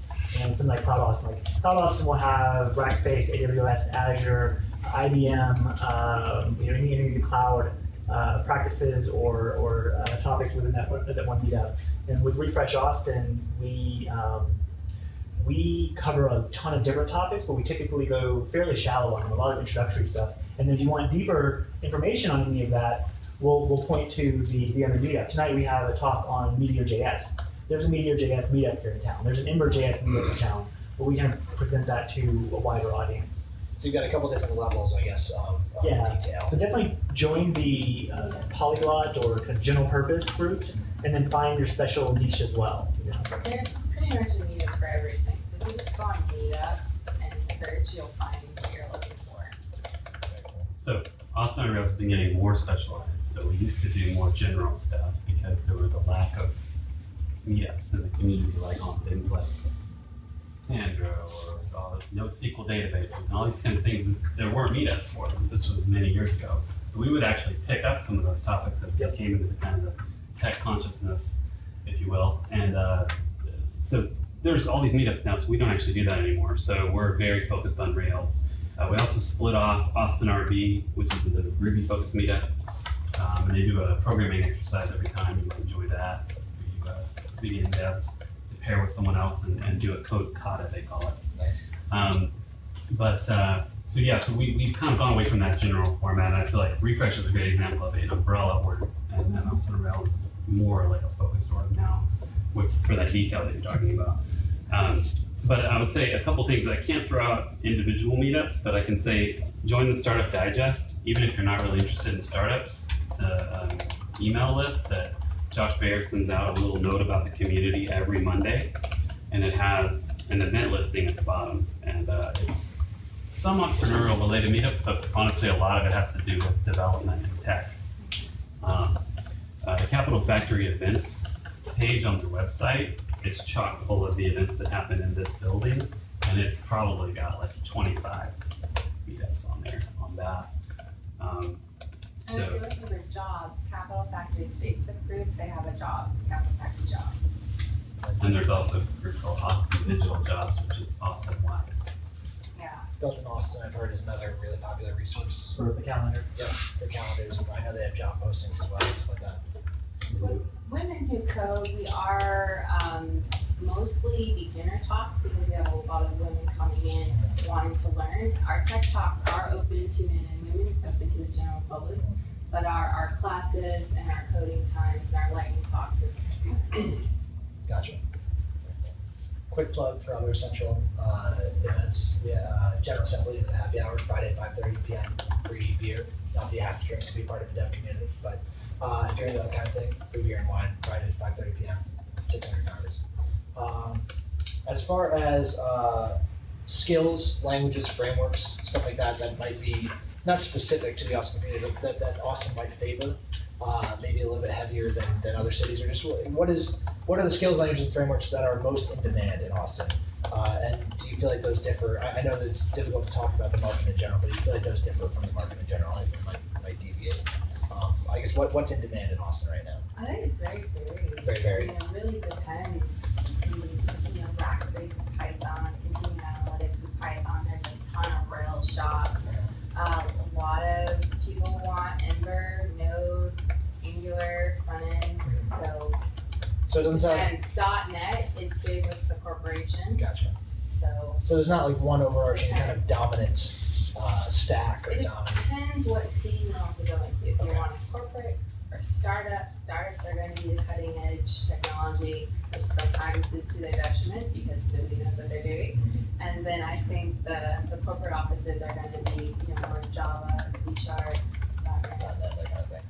and something like Cloud Austin. Like Cloud Austin will have Rackspace, AWS, Azure, IBM, any of the cloud practices or topics within that one meetup. And with Refresh Austin, we cover a ton of different topics, but we typically go fairly shallow on them, a lot of introductory stuff. And then if you want deeper information on any of that, we'll point to the other meetup. Tonight we have a talk on Meteor.js. There's a Meteor.js meetup here in town. There's an Ember.js meetup in town, but we kind of present that to a wider audience. So you've got a couple different levels, I guess, of detail. So definitely join the polyglot or kind of general purpose groups, and then find your special niche as well. There's pretty much a meetup for everything. So if you just go on Meetup and search, you'll find what you're looking for. So Austin on Rails has been getting more specialized. So we used to do more general stuff because there was a lack of meetups in the community, like on things like Sandra or all the NoSQL databases and all these kind of things. There weren't meetups for them. This was many years ago. So we would actually pick up some of those topics as they came into the kind of the tech consciousness, if you will. And so there's all these meetups now, so we don't actually do that anymore. So we're very focused on Rails. We also split off Austin RB, which is the Ruby focused meetup. And they do a programming exercise every time. You might enjoy that. We do devs to pair with someone else and do a code kata, they call it. Nice. So yeah, so we've kind of gone away from that general format. And I feel like Refresh is a great example of an umbrella org, and then also Rails is more like a focused org now for that detail that you're talking about. But I would say a couple things. I can't throw out individual meetups, but I can say join the Startup Digest, even if you're not really interested in startups. It's an email list that Josh Baer sends out a little note about the community every Monday, and it has an event listing at the bottom. And it's some entrepreneurial related meetups, but honestly a lot of it has to do with development and tech. The Capital Factory events page on the website is chock full of the events that happen in this building, and it's probably got like 25 meetups on there on that. And if you're looking for jobs, Capital Factory's Facebook group, they have a jobs, Capital Factory jobs. And there's also a group called Austin Digital Jobs, which is Austin-wide. Yeah. Built in Austin, I've heard, is another really popular resource. For the calendar. Yeah, for calendars. I know they have job postings as well, stuff like that. With Women Who Code, we are mostly beginner talks because we have a lot of women coming in wanting to learn. Our tech talks are open to men and women, it's open to the general public, but our classes and our coding times and our lightning talks, it's Gotcha. Quick plug for other essential events. General Assembly is a happy hour, Friday at 5:30 p.m. Free beer. Not that you have to drink to be part of the dev community, but if you're into that kind of thing, free beer and wine, Friday at 5:30 p.m. $600. As far as skills, languages, frameworks, stuff like that, that might be not specific to the Austin community, but that Austin might favor, maybe a little bit heavier than other cities, or just what are the skills, languages, and frameworks that are most in demand in Austin? And do you feel like those differ? I know that it's difficult to talk about the market in general, but do you feel like those differ from the market in general? I think it might deviate. I guess what's in demand in Austin right now? I think it's very varied. Very varied. It really depends. Rackspace is Python, Continuum Analytics is Python. There's a ton of Rails shops. A lot of people want Ember, Node, Angular, front end. So it doesn't sound. .NET is big with the corporations. Gotcha. So there's not like one overarching kind of dominant stack or it dominant. depends what scene you want to go into. If Okay. you want a corporate or startups are going to be the cutting edge technology, which sometimes is to their detriment because nobody knows what they're doing. And then I think the corporate offices are going to be more Java, C#, That kind of thing.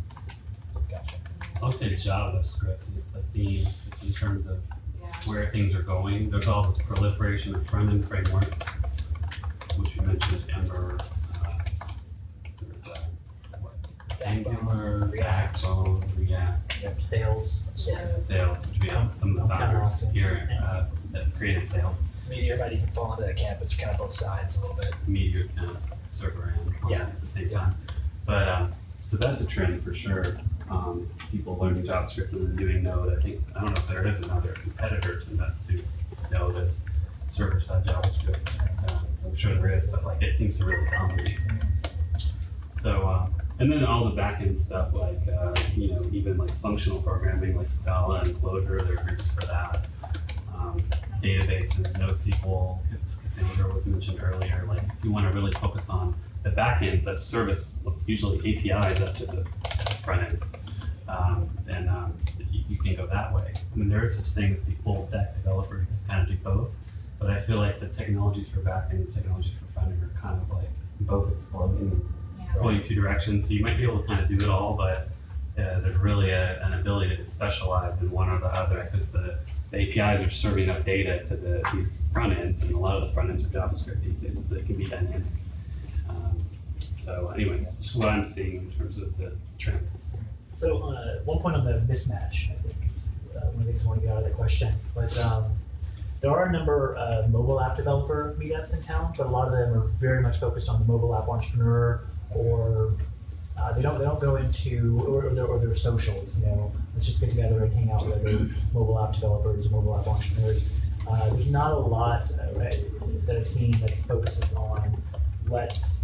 Gotcha. I would say JavaScript is the theme just in terms of Yeah. where things are going. There's all this proliferation of front-end frameworks, which you mentioned, Ember, there's Angular, Backbone, React, Yep, sales. Sales, which we have some of the founders here that created Sales. Meteor might even fall into that camp. It's kind of both sides a little bit. Meteor's kind of circle around at the same time. But so that's a trend for sure. People learning JavaScript and then doing Node. I don't know if there is another competitor to that to Node as server-side JavaScript. I'm sure there is, but like it seems to really dominate. So and then all the back-end stuff like even like functional programming like Scala and Clojure, there are groups for that. Databases, NoSQL, Cassandra was mentioned earlier. Like if you want to really focus on the backends that service usually APIs up to the front ends, then you can go that way. I mean, there are such things as the full stack developer can kind of do both, but I feel like the technologies for backend and the technologies for front end are kind of like both exploding and pulling two directions. So you might be able to kind of do it all, but there's really an ability to specialize in one or the other because the APIs are serving up data to these front ends, and a lot of the front ends are JavaScript these days, so they can be dynamic. So anyway, this is what I'm seeing in terms of the trend. So one point on the mismatch, I think is one of the things I want to get out of the question. But there are a number of mobile app developer meetups in town, but a lot of them are very much focused on the mobile app entrepreneur, or they don't go into or their socials. You know, let's just get together and hang out with other mobile app developers, mobile app entrepreneurs. There's not a lot that I've seen that focuses on let's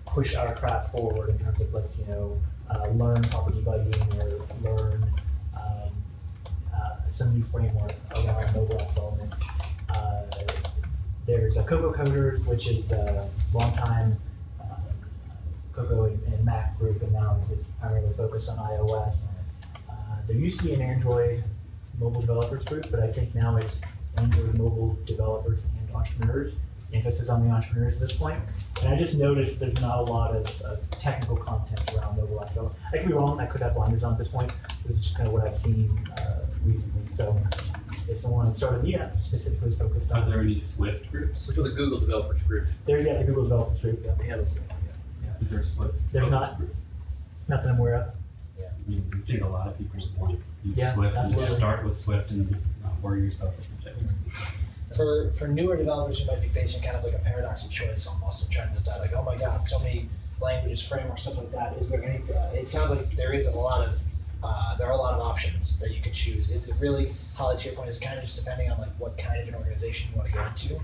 push our craft forward in terms of let's learn proper debugging or learn some new framework around mobile app development. There's Cocoa Coders, which is a long-time Cocoa and Mac group, and now is primarily focused on iOS. There used to be an Android mobile developers group, but I think now it's Android mobile developers and entrepreneurs. Emphasis on the entrepreneurs at this point. And I just noticed there's not a lot of technical content around mobile app development. I could be wrong, I could have blinders on at this point, but it's just kind of what I've seen recently. So if someone had started a meetup specifically focused on... Are there any Swift groups? Look at the Google developers group. There's the Google developers group, yeah. They have those. Is there a Swift There's focus not. group? Not that I'm aware of. I mean, I think a lot of people want to use Yeah, Swift and just absolutely. start with Swift and not worry yourself with projects. For newer developers who might be facing kind of like a paradox of choice almost, and trying to decide like, oh my god, so many languages, frameworks, stuff like that. Is there any? It sounds like there is a lot of there are a lot of options that you can choose. Is it really, Holly, to your point, is it kind of just depending on like what kind of an organization you want to go into?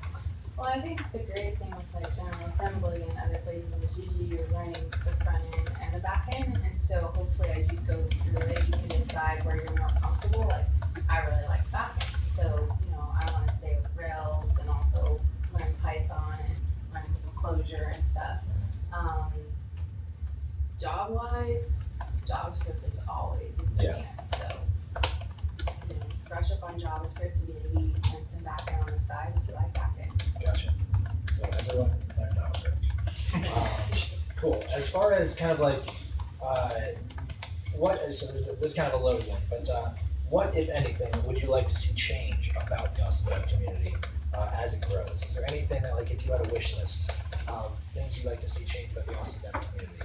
Well, I think the great thing with like General Assembly and other places is usually you're learning the front end and the back end, and so hopefully as you go through it, you can decide where you're more comfortable. Like, I really like back end, so I want to stay with Rails and also learn Python and learning some Clojure and stuff. Job-wise, JavaScript is always in demand, so brush up on JavaScript and maybe learn some backend on the side if you like backend. Gotcha. So everyone learn JavaScript. Cool. As far as kind of like so this is kind of a loaded one, but what, if anything, would you like to see change about the Austin Dev community as it grows? Is there anything that, like, if you had a wish list of things you'd like to see change about the Austin Dev community?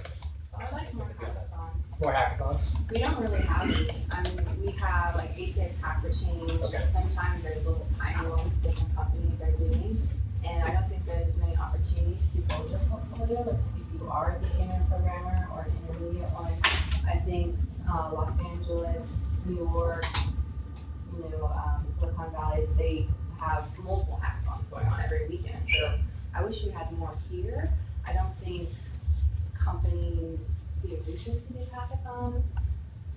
I like more hackathons. More hackathons? We don't really have any. I mean, we have like ATX Hacker Change. Okay. Sometimes there's little tiny ones different companies are doing. And I don't think there's many opportunities to build your portfolio. Like if you are a beginner programmer or an intermediate one, I think Los Angeles, New York, Silicon Valley, they have multiple hackathons going on every weekend. So I wish we had more here. I don't think companies see a reason to do hackathons.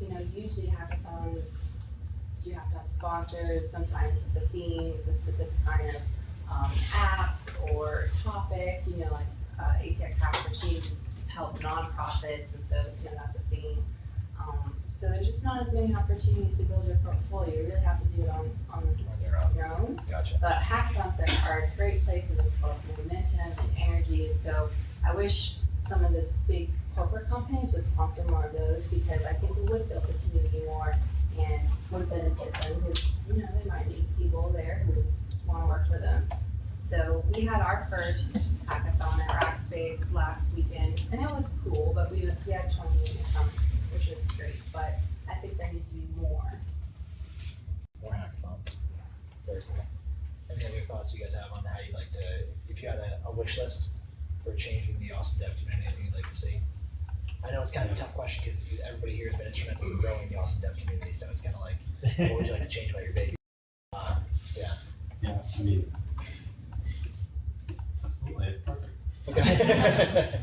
Usually hackathons, you have to have sponsors. Sometimes it's a theme, it's a specific kind of apps or topic. Like ATX Hacker Change is to help nonprofits, and so that's a theme. So there's just not as many opportunities to build your portfolio. You really have to do it on your own. Gotcha. But hackathons are a great place where there's both momentum and energy. And so I wish some of the big corporate companies would sponsor more of those, because I think it would build the community more and would benefit them, because they might need people there who want to work for them. So we had our first hackathon at Rackspace last weekend, and it was cool, but we had 20 minutes come, which was great. But I think there needs to be more. More hackathons. Very cool. Any other thoughts you guys have on how you'd like to, if you had a wish list for changing the Austin Dev community, anything you'd like to see? I know it's kind of a tough question because everybody here has been instrumental in growing the Austin Dev community, so it's kind of like, what would you like to change about your baby? Yeah. Yeah, I mean, absolutely, it's perfect. Okay.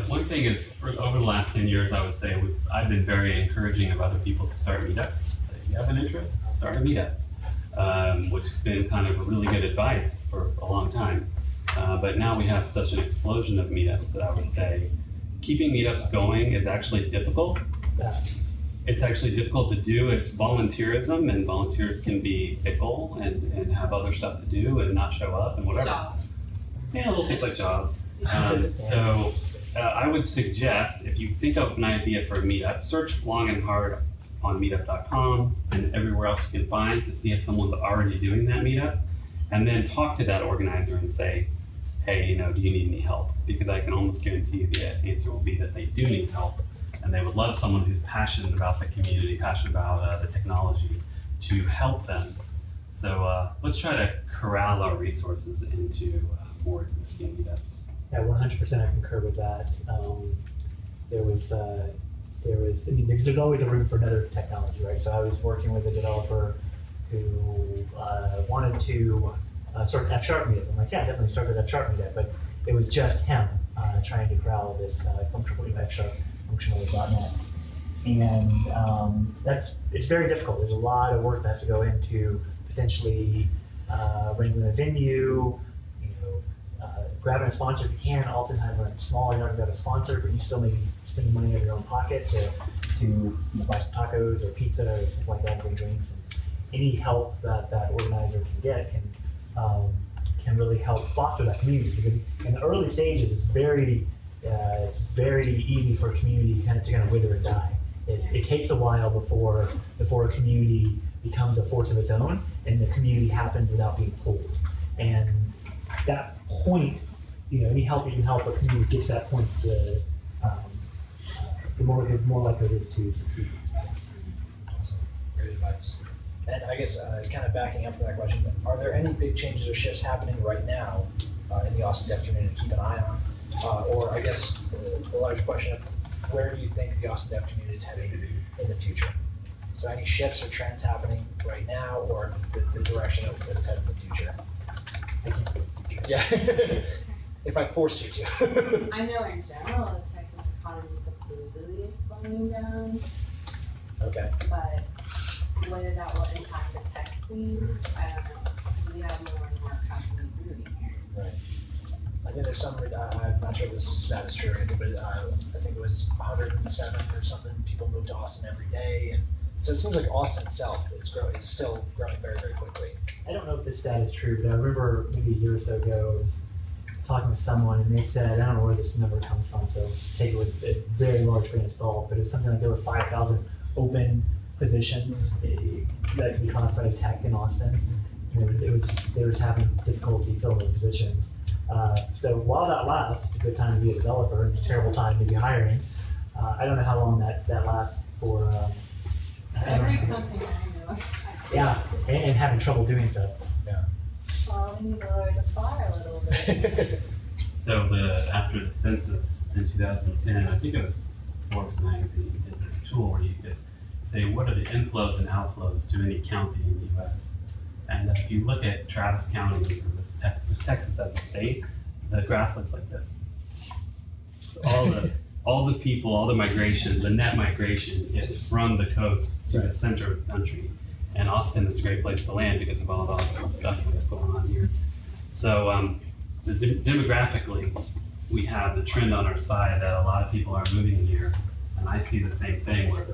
One thing is, over the last 10 years, I would say I've been very encouraging of other people to start meetups. So if you have an interest, start a meetup, which has been kind of really good advice for a long time. But now we have such an explosion of meetups that I would say keeping meetups going is actually difficult. It's actually difficult to do. It's volunteerism, and volunteers can be fickle and have other stuff to do and not show up and whatever. Jobs. Yeah, little things like jobs. So I would suggest, if you think of an idea for a meetup, search long and hard on meetup.com and everywhere else you can find to see if someone's already doing that meetup, and then talk to that organizer and say, hey, do you need any help? Because I can almost guarantee you the answer will be that they do need help, and they would love someone who's passionate about the community, passionate about the technology, to help them. So let's try to corral our resources into more existing meetups. Yeah, 100% I concur with that. There's always a room for another technology, right? So I was working with a developer who wanted to start an F# meetup. I'm like, yeah, definitely start an F# meetup, but it was just him trying to corral this functional F# functional .NET. And it's very difficult. There's a lot of work that has to go into potentially renting a venue, grabbing a sponsor if you can. Oftentimes when it's small, you're not going to have a sponsor, but you still may be spending money out of your own pocket to buy some tacos or pizza or something like that, bring drinks. And any help that organizer can get can really help foster that community. Because in the early stages, it's very easy for a community to kind of wither and die. It takes a while before a community becomes a force of its own, and the community happens without being pulled. And at that point, any help you can help a community gets to that point, the more likely it is to succeed. Awesome. Great advice. And I guess kind of backing up from that question, are there any big changes or shifts happening right now in the Austin dev community to keep an eye on? Or I guess the larger question of where do you think the Austin dev community is heading in the future? So any shifts or trends happening right now, or the direction that it's heading in the future? Yeah, if I forced you to. I know in general the Texas economy supposedly is slowing down. Okay. But whether that will impact the tech scene, I don't know. We have more and more companies moving here. Right. I think there's some, I'm not sure if this stat is true or anything, but I think it was 107 or something people move to Austin every day. And so it seems like Austin itself is still growing very, very quickly. I don't know if this stat is true, but I remember maybe a year or so ago, I was talking with someone and they said, I don't know where this number comes from, so take it with a very large grain of salt, but it was something like there were 5,000 open positions that could be classified as tech in Austin. And they were just having difficulty filling those positions. So while that lasts, it's a good time to be a developer. It's a terrible time to be hiring. I don't know how long that lasts for. Every company I know. Yeah, and having trouble doing so. Yeah. Well, we need to lower the bar a little bit. So after the census in 2010, I think it was Forbes magazine did this tool where you could say what are the inflows and outflows to any county in the U.S. And if you look at Travis County, or just Texas as a state, the graph looks like this. All the people, all the migration, the net migration is from the coast to the center of the country. And Austin is a great place to land because of all the awesome stuff we have going on here. So demographically, we have the trend on our side that a lot of people are moving here. And I see the same thing where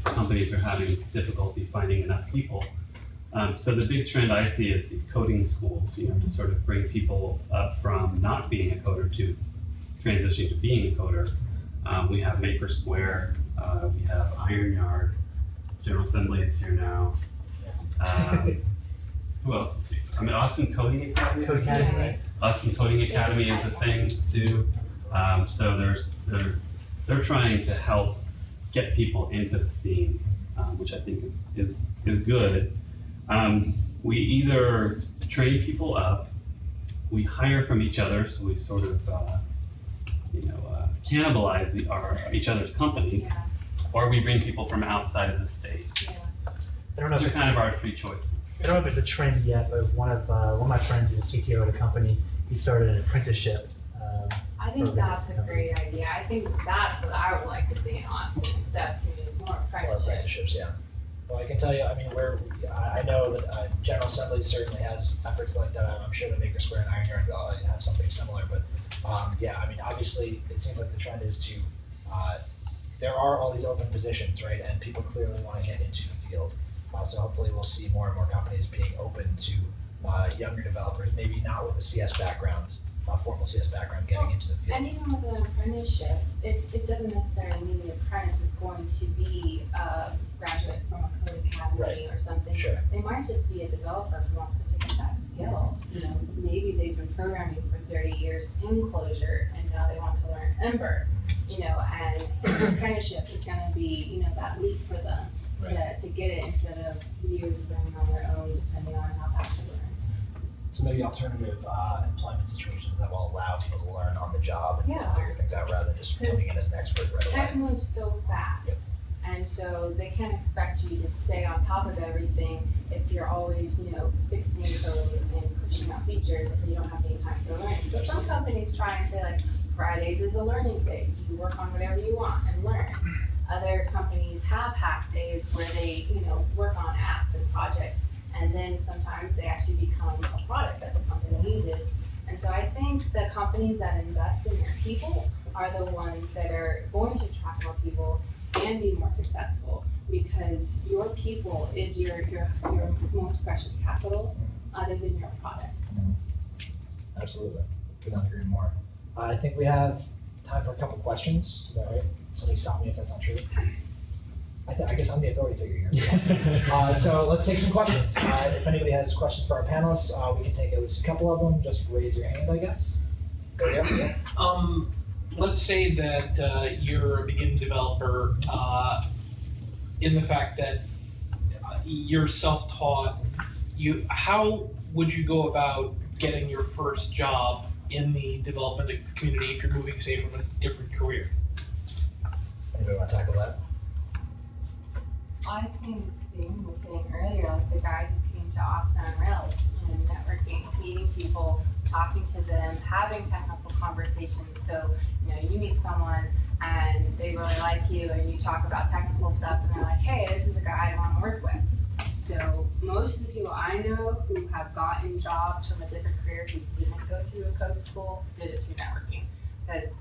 companies are having difficulty finding enough people. So the big trend I see is these coding schools, to sort of bring people up from not being a coder to transitioning to being a coder. We have Maker Square, we have Iron Yard, General Assembly is here now. Who else is here? Austin Coding Academy. Code Academy, right? Austin Coding Academy is a thing too. So they're trying to help get people into the scene, which I think is good. We either train people up, we hire from each other, so we sort of cannibalize each other's companies, or we bring people from outside of the state. Yeah. I don't know. Those are kind of our three choices. I don't know if it's a trend yet, but one of my friends is a CTO at a company. He started an apprenticeship. I think that's a great idea. I think that's what I would like to see in Austin. Definitely, it's more apprenticeships. Yeah. Well, I can tell you, I know that General Assembly certainly has efforts like that. I'm sure that Maker Square and Iron Yard have something similar, but obviously it seems like the trend is to, there are all these open positions, right? And people clearly want to get into the field. So hopefully we'll see more and more companies being open to younger developers, maybe not with a CS background, formal CS background, getting into the field. And even with an apprenticeship, it doesn't necessarily mean the apprentice is going to be a graduate from a code academy or something. Sure. They might just be a developer who wants to pick find that skill. You know, maybe they've been programming for 30 years in Clojure and now they want to learn Ember. You know, and apprenticeship is going to be, you know, that leap for them to get it instead of years learning on their own, depending on how fast they learn. So maybe alternative employment situations that will allow people to learn on the job and figure things out rather than just coming in as an expert right away. Tech moves so fast, and so they can't expect you to stay on top of everything if you're always, you know, fixing code and pushing out features and you don't have any time to learn. So some companies try and say like, Fridays is a learning day. You work on whatever you want and learn. Other companies have hack days where they, you know, work on apps and projects, and then sometimes they actually become a product that the company uses. And so I think the companies that invest in their people are the ones that are going to attract more people and be more successful, because your people is your most precious capital other than your product. Absolutely. Could not agree more. I think we have time for a couple questions. Is that right? Somebody stop me if that's not true. I guess I'm the authority figure here. So let's take some questions. If anybody has questions for our panelists, we can take at least a couple of them. Just raise your hand, I guess. There you go. Yeah. Let's say that you're a beginning developer in the fact that you're self-taught. How would you go about getting your first job in the development community if you're moving, say, from a different career? Anybody want to tackle that? I think Damon was saying earlier, like the guy who came to Austin on Rails, you know, networking, meeting people, talking to them, having technical conversations. So, you know, you meet someone and they really like you and you talk about technical stuff and they're like, hey, this is a guy I want to work with. So most of the people I know who have gotten jobs from a different career who didn't go through a code school did it through networking. Because,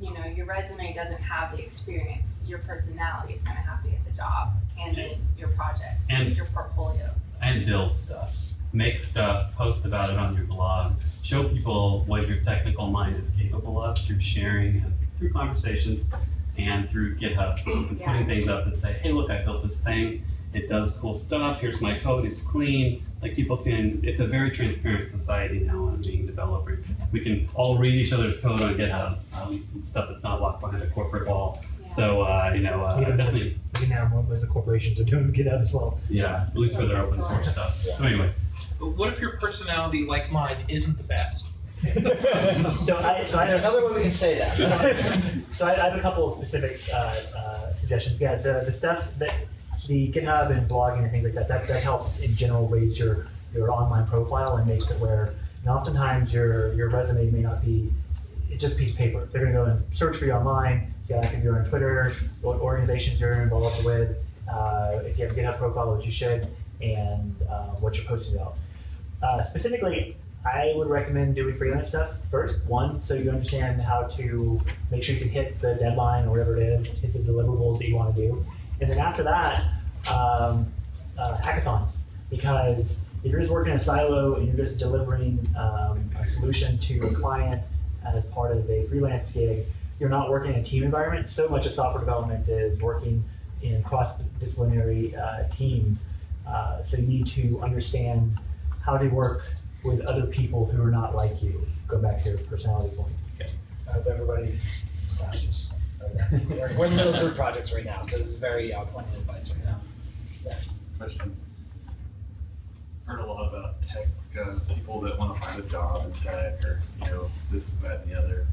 you know, your resume doesn't have the experience. Your personality is going to have to get the job, and then your projects, and your portfolio. And build stuff. Make stuff, post about it on your blog, show people what your technical mind is capable of through sharing and through conversations and through GitHub and putting things up that say, hey, look, I built this thing. It does cool stuff. Here's my code. It's clean. Like people can, it's a very transparent society now on being a developer. We can all read each other's code on GitHub, stuff that's not locked behind a corporate wall. Yeah. So, you know, definitely. Even now, most of the corporations are doing GitHub as well. Yeah, at least for their open source stuff. Yeah. So anyway. What if your personality, like mine, isn't the best? So I have another way we can say that. So I have a couple of specific suggestions. Yeah, the stuff that the GitHub and blogging and things like that helps in general raise your online profile and makes it where, you know, oftentimes your resume may not be just a piece of paper. They're going to go and search for you online, see how active you're on Twitter, what organizations you're involved with, if you have a GitHub profile, which you should, and what you're posting about. Specifically, I would recommend doing freelance stuff first. One, so you understand how to make sure you can hit the deadline or whatever it is, hit the deliverables that you want to do. And then after that, hackathons. Because if you're just working in a silo and you're just delivering a solution to a client as part of a freelance gig, you're not working in a team environment. So much of software development is working in cross-disciplinary teams. So you need to understand how to work with other people who are not like you. Go back to your personality point. Okay. I hope everybody slashes. We're in the middle of group projects right now, so this is very pointed advice right now. Yeah. Question. Heard a lot about tech, people that want to find a job in tech, or this, that, and the other.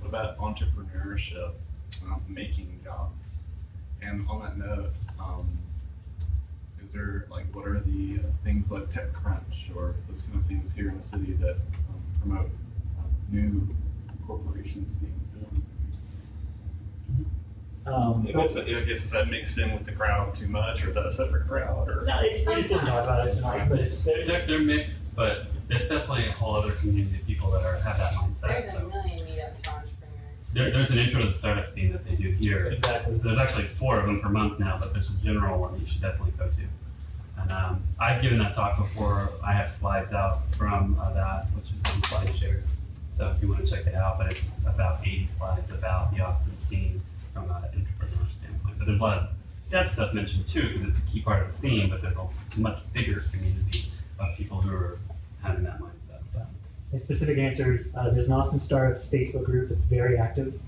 What about entrepreneurship, making jobs? And on that note, is there what are the things like TechCrunch or those kind of things here in the city that promote new corporations being built? Is that mixed in with the crowd too much, or is that a separate crowd? Or? No, we just didn't talk about it tonight, but they're mixed, but it's definitely a whole other community of people that have that mindset. There's a million meetups for entrepreneurs. There's an intro to the startup scene that they do here. Exactly. There's actually 4 of them per month now, but there's a general one that you should definitely go to. And I've given that talk before. I have slides out from that, which is on SlideShare. So if you want to check it out, but it's about 80 slides about the Austin scene from an entrepreneur standpoint. So there's a lot of dev stuff mentioned too, because it's a key part of the scene, but there's a much bigger community of people who are having that mindset. So. In specific answers, there's an Austin Startups Facebook group that's very active.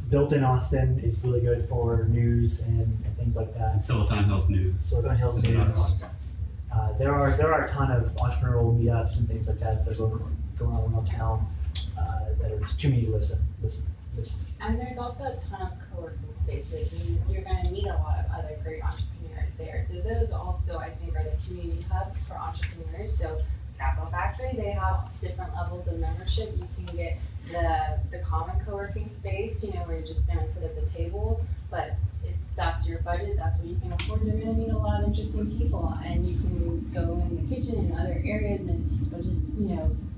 Built in Austin is really good for news and things like that. And Silicon Hills News. Silicon Hills is News. another one. There are a ton of entrepreneurial meetups and things like that that are going on around town that are just too many to listen. And there's also a ton of co-working spaces, and you're going to meet a lot of other great entrepreneurs there. So those also, I think, are the community hubs for entrepreneurs. So Capital Factory, they have different levels of membership. You can get the common co-working space, where you're just going to sit at the table. But if that's your budget, that's what you can afford. You're going to meet a lot of interesting people, and you can go in the kitchen and other areas and you'll just,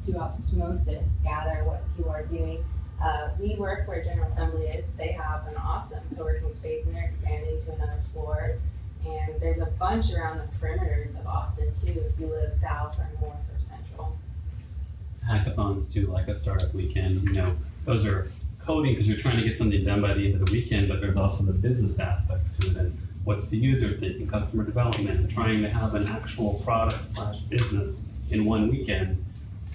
do osmosis, gather what people are doing. We work where General Assembly is. They have an awesome co-working space, and they're expanding to another floor. And there's a bunch around the perimeters of Austin too, if you live south or north or central. Hackathons too, like a startup weekend, those are coding because you're trying to get something done by the end of the weekend, but there's also the business aspects to it. And what's the user thinking, customer development, and trying to have an actual product/business in one weekend.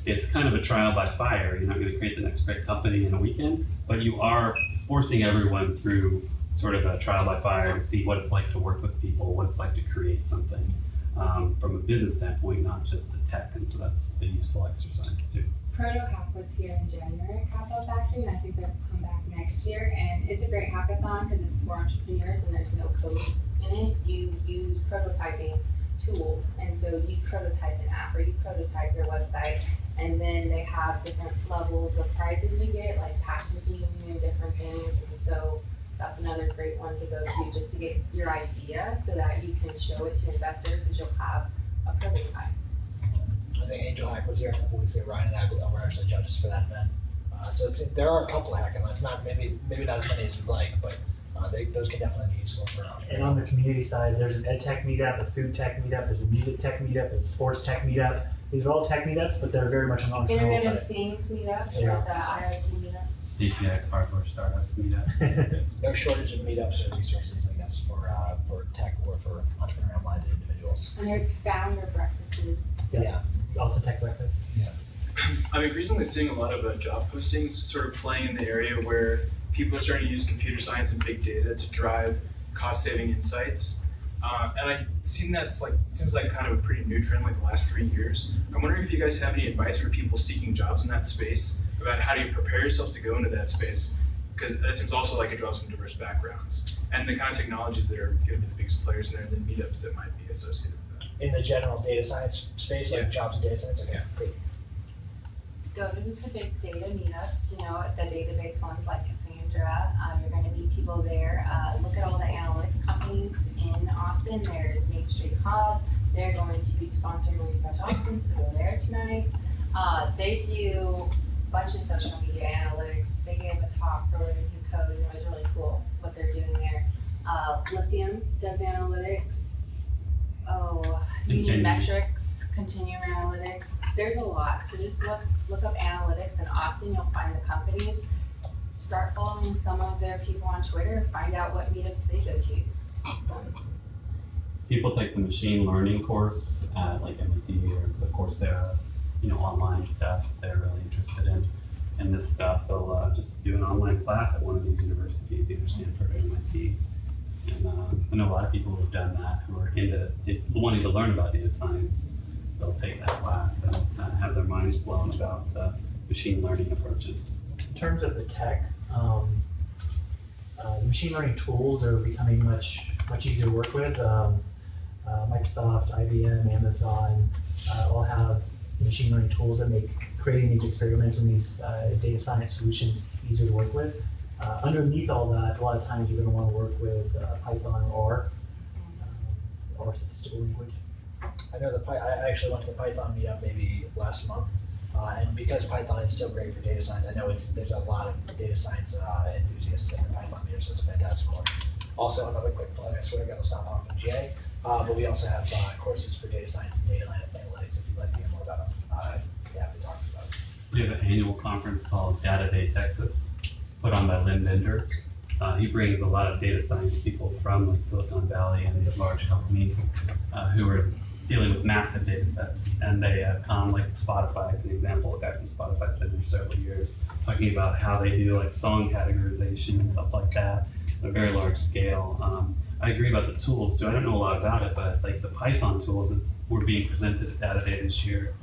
It's kind of a trial by fire. You're not going to create the next great company in a weekend, but you are forcing everyone through sort of a trial by fire to see what it's like to work with people, what it's like to create something from a business standpoint, not just the tech. And so that's a useful exercise too. ProtoHack was here in January at Capital Factory, and I think they'll come back next year. And it's a great hackathon because it's for entrepreneurs and there's no code in it. You use prototyping tools, and so you prototype an app or you prototype your website, and then they have different levels of prizes you get, like patenting and different things. And so that's another great one to go to just to get your idea so that you can show it to investors because you'll have a prototype. I think Angel Hack was here a couple weeks ago. Ryan and Aguilar were actually judges for that event. There are a couple of hackathons, not maybe not as many as we'd like, but those can definitely be useful for entrepreneurs. And on the community side, there's an ed tech meetup, a food tech meetup, there's a music tech meetup, there's a sports tech meetup. These are all tech meetups, but they're very much on the entrepreneurial Internet side. of Things meetup, Yeah. there's a IoT meetup. DCX hardware startups meetup. No shortage of meetups or resources, I guess, for tech or for entrepreneurial-minded individuals. And there's founder breakfasts. Yeah. Also tech breakfast. I'm increasingly seeing a lot of job postings sort of playing in the area where people are starting to use computer science and big data to drive cost-saving insights. And I've seen that's seems like kind of a pretty new trend like the last 3 years. I'm wondering if you guys have any advice for people seeking jobs in that space about how do you prepare yourself to go into that space, because that seems also like it draws from diverse backgrounds and the kind of technologies that are going to be the biggest players there and the meetups that might be associated with that. In the general data science space, like jobs in data science, okay, great. Go to the big data meetups, the database ones like Cassandra. You're going to meet people there. Look at all the analytics companies in Austin. There's Main Street Hub. They're going to be sponsoring Refresh Austin, so go there tonight. They do a bunch of social media analytics. They gave a talk for Learning New Code, and it was really cool what they're doing there. Lithium does analytics. Union metrics, continuum analytics. There's a lot. So just look up analytics in Austin. You'll find the companies. Start following some of their people on Twitter. Find out what meetups they go to. People take the machine learning course at like MIT or the Coursera, online stuff they're really interested in. And this stuff, they'll just do an online class at one of these universities, either Stanford or MIT. And I know a lot of people who have done that, who are wanting to learn about data science. They'll take that class and have their minds blown about machine learning approaches. In terms of the tech, machine learning tools are becoming much easier to work with. Microsoft, IBM, Amazon all have machine learning tools that make creating these experiments and these data science solutions easier to work with. Underneath all that, a lot of times you're going to want to work with Python or statistical language. I know I actually went to the Python meetup maybe last month, and because Python is so great for data science, I know there's a lot of data science enthusiasts in the Python meetup, so it's a fantastic one. Also, another quick plug, I swear to God, I'll stop talking Jay, but we also have courses for data science and data analytics if you'd like to hear more about them. I'd be happy to talk about it. We have an annual conference called Data Day Texas, put on by Lynn Bender. He brings a lot of data science people from like Silicon Valley and the large companies who are dealing with massive data sets, and they come, like Spotify is an example. A guy from Spotify's been there for several years, talking about how they do like song categorization and stuff like that at a very large scale. I agree about the tools too. I don't know a lot about it, but like the Python tools that were being presented at Data Day this year,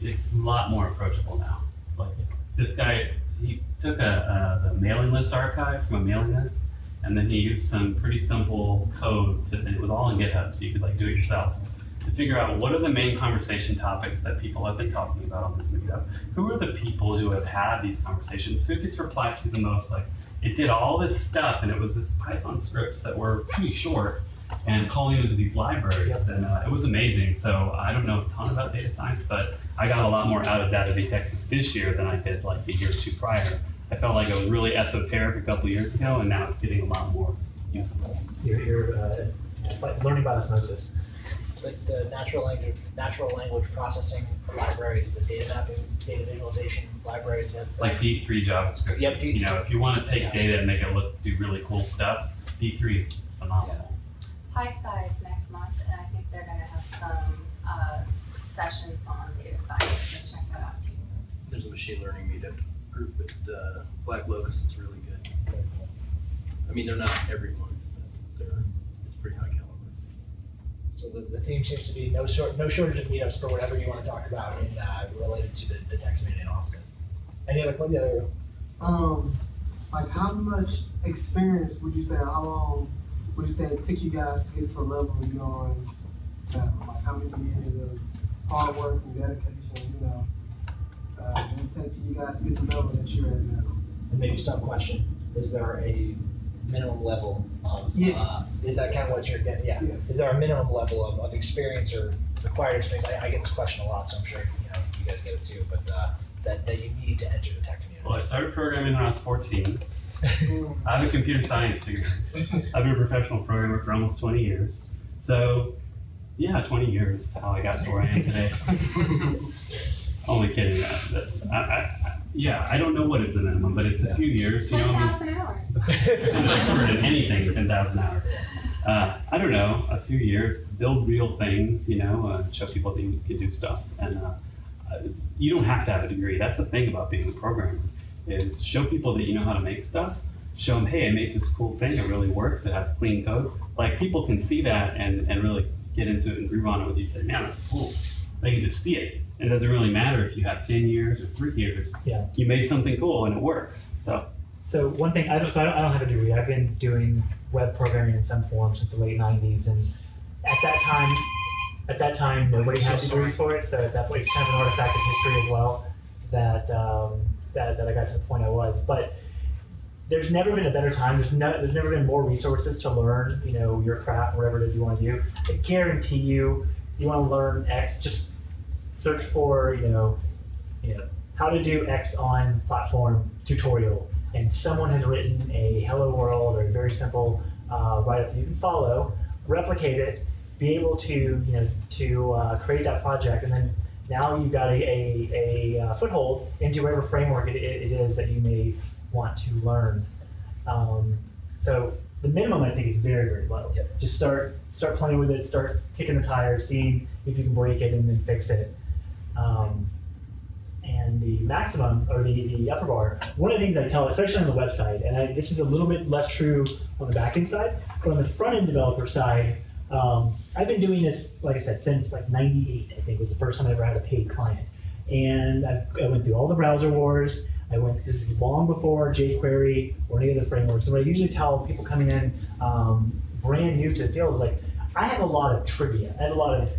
it's a lot more approachable now. Like this guy, he took the mailing list archive from a mailing list, and then he used some pretty simple code, and it was all in GitHub, so you could like do it yourself, to figure out what are the main conversation topics that people have been talking about on this meetup. Who are the people who have had these conversations? Who gets replied to the most? Like, it did all this stuff, and it was this Python scripts that were pretty short, and calling into these libraries, and it was amazing. So I don't know a ton about data science, but I got a lot more out of Data Day Texas this year than I did like the year or two prior. I felt like I was really esoteric a couple of years ago, and now it's getting a lot more useful. You're learning by osmosis. Like the natural language processing libraries, the data mapping, data visualization libraries have Like D3 JavaScript. Yep, D3. You know, if you want to take data and make it do really cool stuff, D3 is phenomenal. PySci is next month, and I think they're going to have some sessions on data science, so check that out too. There's a machine learning meetup group at Black Locust that's really good. I mean, they're not every month, but it's pretty high caliber. So the theme seems to be no shortage of meetups for whatever you want to talk about in related to the tech community in Austin. Any other questions? Like how much experience would you say, how long would you say it took you guys to get to a level you're on now? Like how many years of hard work and dedication, you know, did it take you guys to get to the level that you're at now? And maybe some question, is there a minimum level of, is that kind of what you're getting? Yeah. Is there a minimum level of experience or required experience? I get this question a lot, so I'm sure you guys get it too, but that you need to enter the tech community. Well, I started programming when I was 14. I have a computer science degree. I've been a professional programmer for almost 20 years. So, yeah, 20 years, how I got to where I am today. Only kidding. I don't know what is the minimum, but it's a few years. 10,000 hours. I'm not expert in anything for 10,000 hours. I don't know, a few years, build real things, show people that you can do stuff. And you don't have to have a degree. That's the thing about being a programmer, is show people that you know how to make stuff. Show them, hey, I made this cool thing, it really works, it has clean code. Like, people can see that and really get into it and groove on it with you. Say, man, that's cool. They can just see it. It doesn't really matter if you have 10 years or 3 years. Yeah. You made something cool and it works. So one thing, I don't have a degree. I've been doing web programming in some form since the late 90s, and at that time nobody had degrees for it. So at that point, it's kind of an artifact of history as well that I got to the point I was. But there's never been a better time. There's never been more resources to learn, your craft, whatever it is you want to do. I guarantee you want to learn X, just search for, how to do X on platform tutorial, and someone has written a hello world or a very simple write-up that you can follow, replicate it, be able to, create that project, and then now you've got a foothold into whatever framework it is that you may want to learn. So the minimum, I think, is very, very low. Yep. Just start playing with it, start kicking the tires, seeing if you can break it and then fix it. And the maximum, or the upper bar, one of the things I tell, especially on the website, and this is a little bit less true on the back-end side, but on the front-end developer side, I've been doing this, like I said, since like 98, I think was the first time I ever had a paid client. And I went through all the browser wars. This was long before jQuery or any other frameworks. And what I usually tell people coming in brand new to the field is like, I have a lot of trivia. I have a lot of,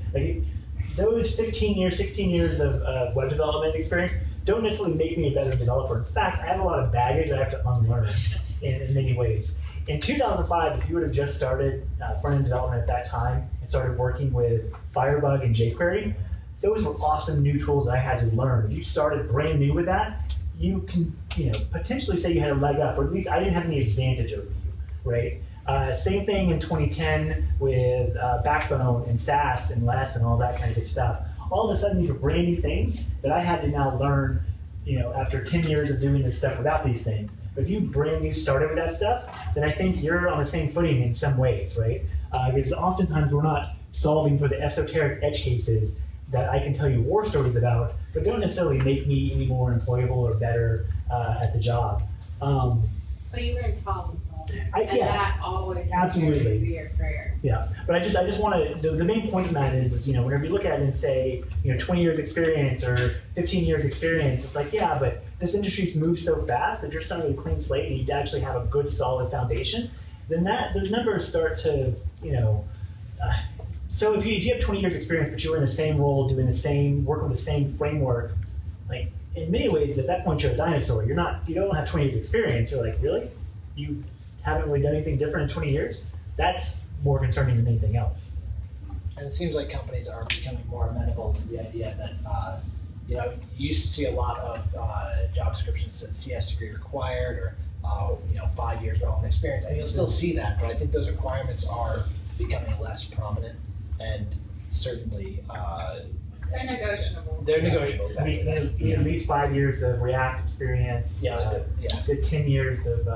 those 15 years, 16 years of web development experience don't necessarily make me a better developer. In fact, I have a lot of baggage I have to unlearn in many ways. In 2005, if you would have just started front-end development at that time and started working with Firebug and jQuery, those were awesome new tools I had to learn. If you started brand new with that, you can potentially say you had a leg up, or at least I didn't have any advantage over you, right? Same thing in 2010 with Backbone and SAS and LESS and all that kind of good stuff. All of a sudden, these were brand new things that I had to now learn, after 10 years of doing this stuff without these things. But if you brand new started with that stuff, then I think you're on the same footing in some ways, right? Because oftentimes we're not solving for the esoteric edge cases that I can tell you war stories about, but don't necessarily make me any more employable or better at the job. But you learn problem solving, and Yeah, that always absolutely. be your career. Yeah, but I just want to, the main point of that is, you know, whenever you look at it and say, 20 years experience or 15 years experience, it's like, yeah, but this industry's moved so fast. If you're starting with a clean slate and you actually have a good, solid foundation, then those numbers start to, so if you have 20 years experience, but you're in the same role, doing the same, working with the same framework, like, in many ways, at that point, you're a dinosaur. You don't have 20 years experience. You're like, really? You haven't really done anything different in 20 years? That's more concerning than anything else. And it seems like companies are becoming more amenable to the idea that, you used to see a lot of job descriptions that CS degree required or, 5 years relevant experience. And you'll still see that, but I think those requirements are becoming less prominent and certainly They're negotiable. they're negotiable. I mean, Exactly. at least 5 years of React experience. Yeah, Good 10 years of.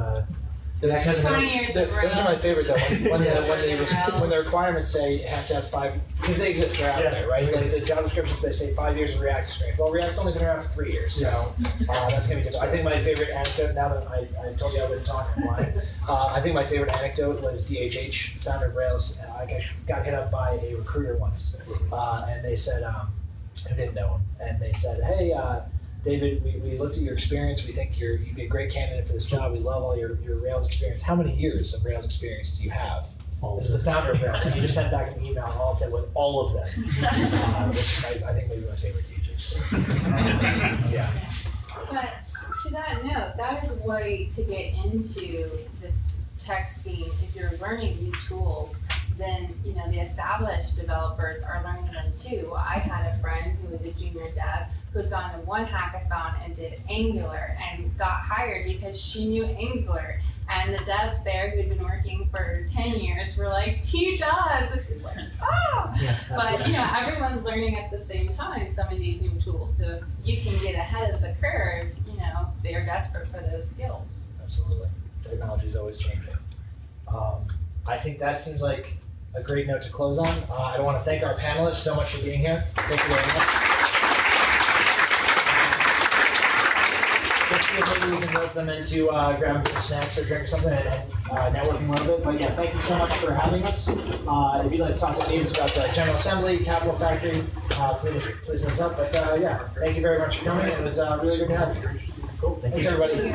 That doesn't 20 years of Those are my favorite though. When Yeah. the requirements say you have to have 5, because they exist, they're out Yeah. there, right? Like the job descriptions, they say 5 years of React experience. Well, React's only been around for 3 years, so that's gonna be different. I think my favorite anecdote, now that I told you I wouldn't talk online, I think my favorite anecdote was DHH, founder of Rails. I got hit up by a recruiter once, and they said, I didn't know him, and they said, hey, David, we looked at your experience. We think you'd be a great candidate for this job. We love all your Rails experience. How many years of Rails experience do you have? This is the founder of Rails. And he just sent back an email, and all it said was all of them, which I think may be my favorite DHH. Yeah. But to that note, that is a way to get into this tech scene. If you're learning new tools, then the established developers are learning them too. I had a friend who was a junior dev who had gone to one hackathon and did Angular and got hired because she knew Angular. And the devs there who had been working for 10 years were like, teach us. And she's like, oh! Yeah, But everyone's learning at the same time some of these new tools. So if you can get ahead of the curve, they're desperate for those skills. Absolutely. Technology is always changing. I think that seems like a great note to close on. I want to thank our panelists so much for being here. Thank you very much. Let's see if maybe we can rope them into grabbing some snacks or drink something and networking a little bit. But yeah, thank you so much for having us. If you'd like to talk to me about the General Assembly, Capital Factory, please hit us up. But yeah, thank you very much for coming. It was really good to have you. Cool. Thanks, everybody.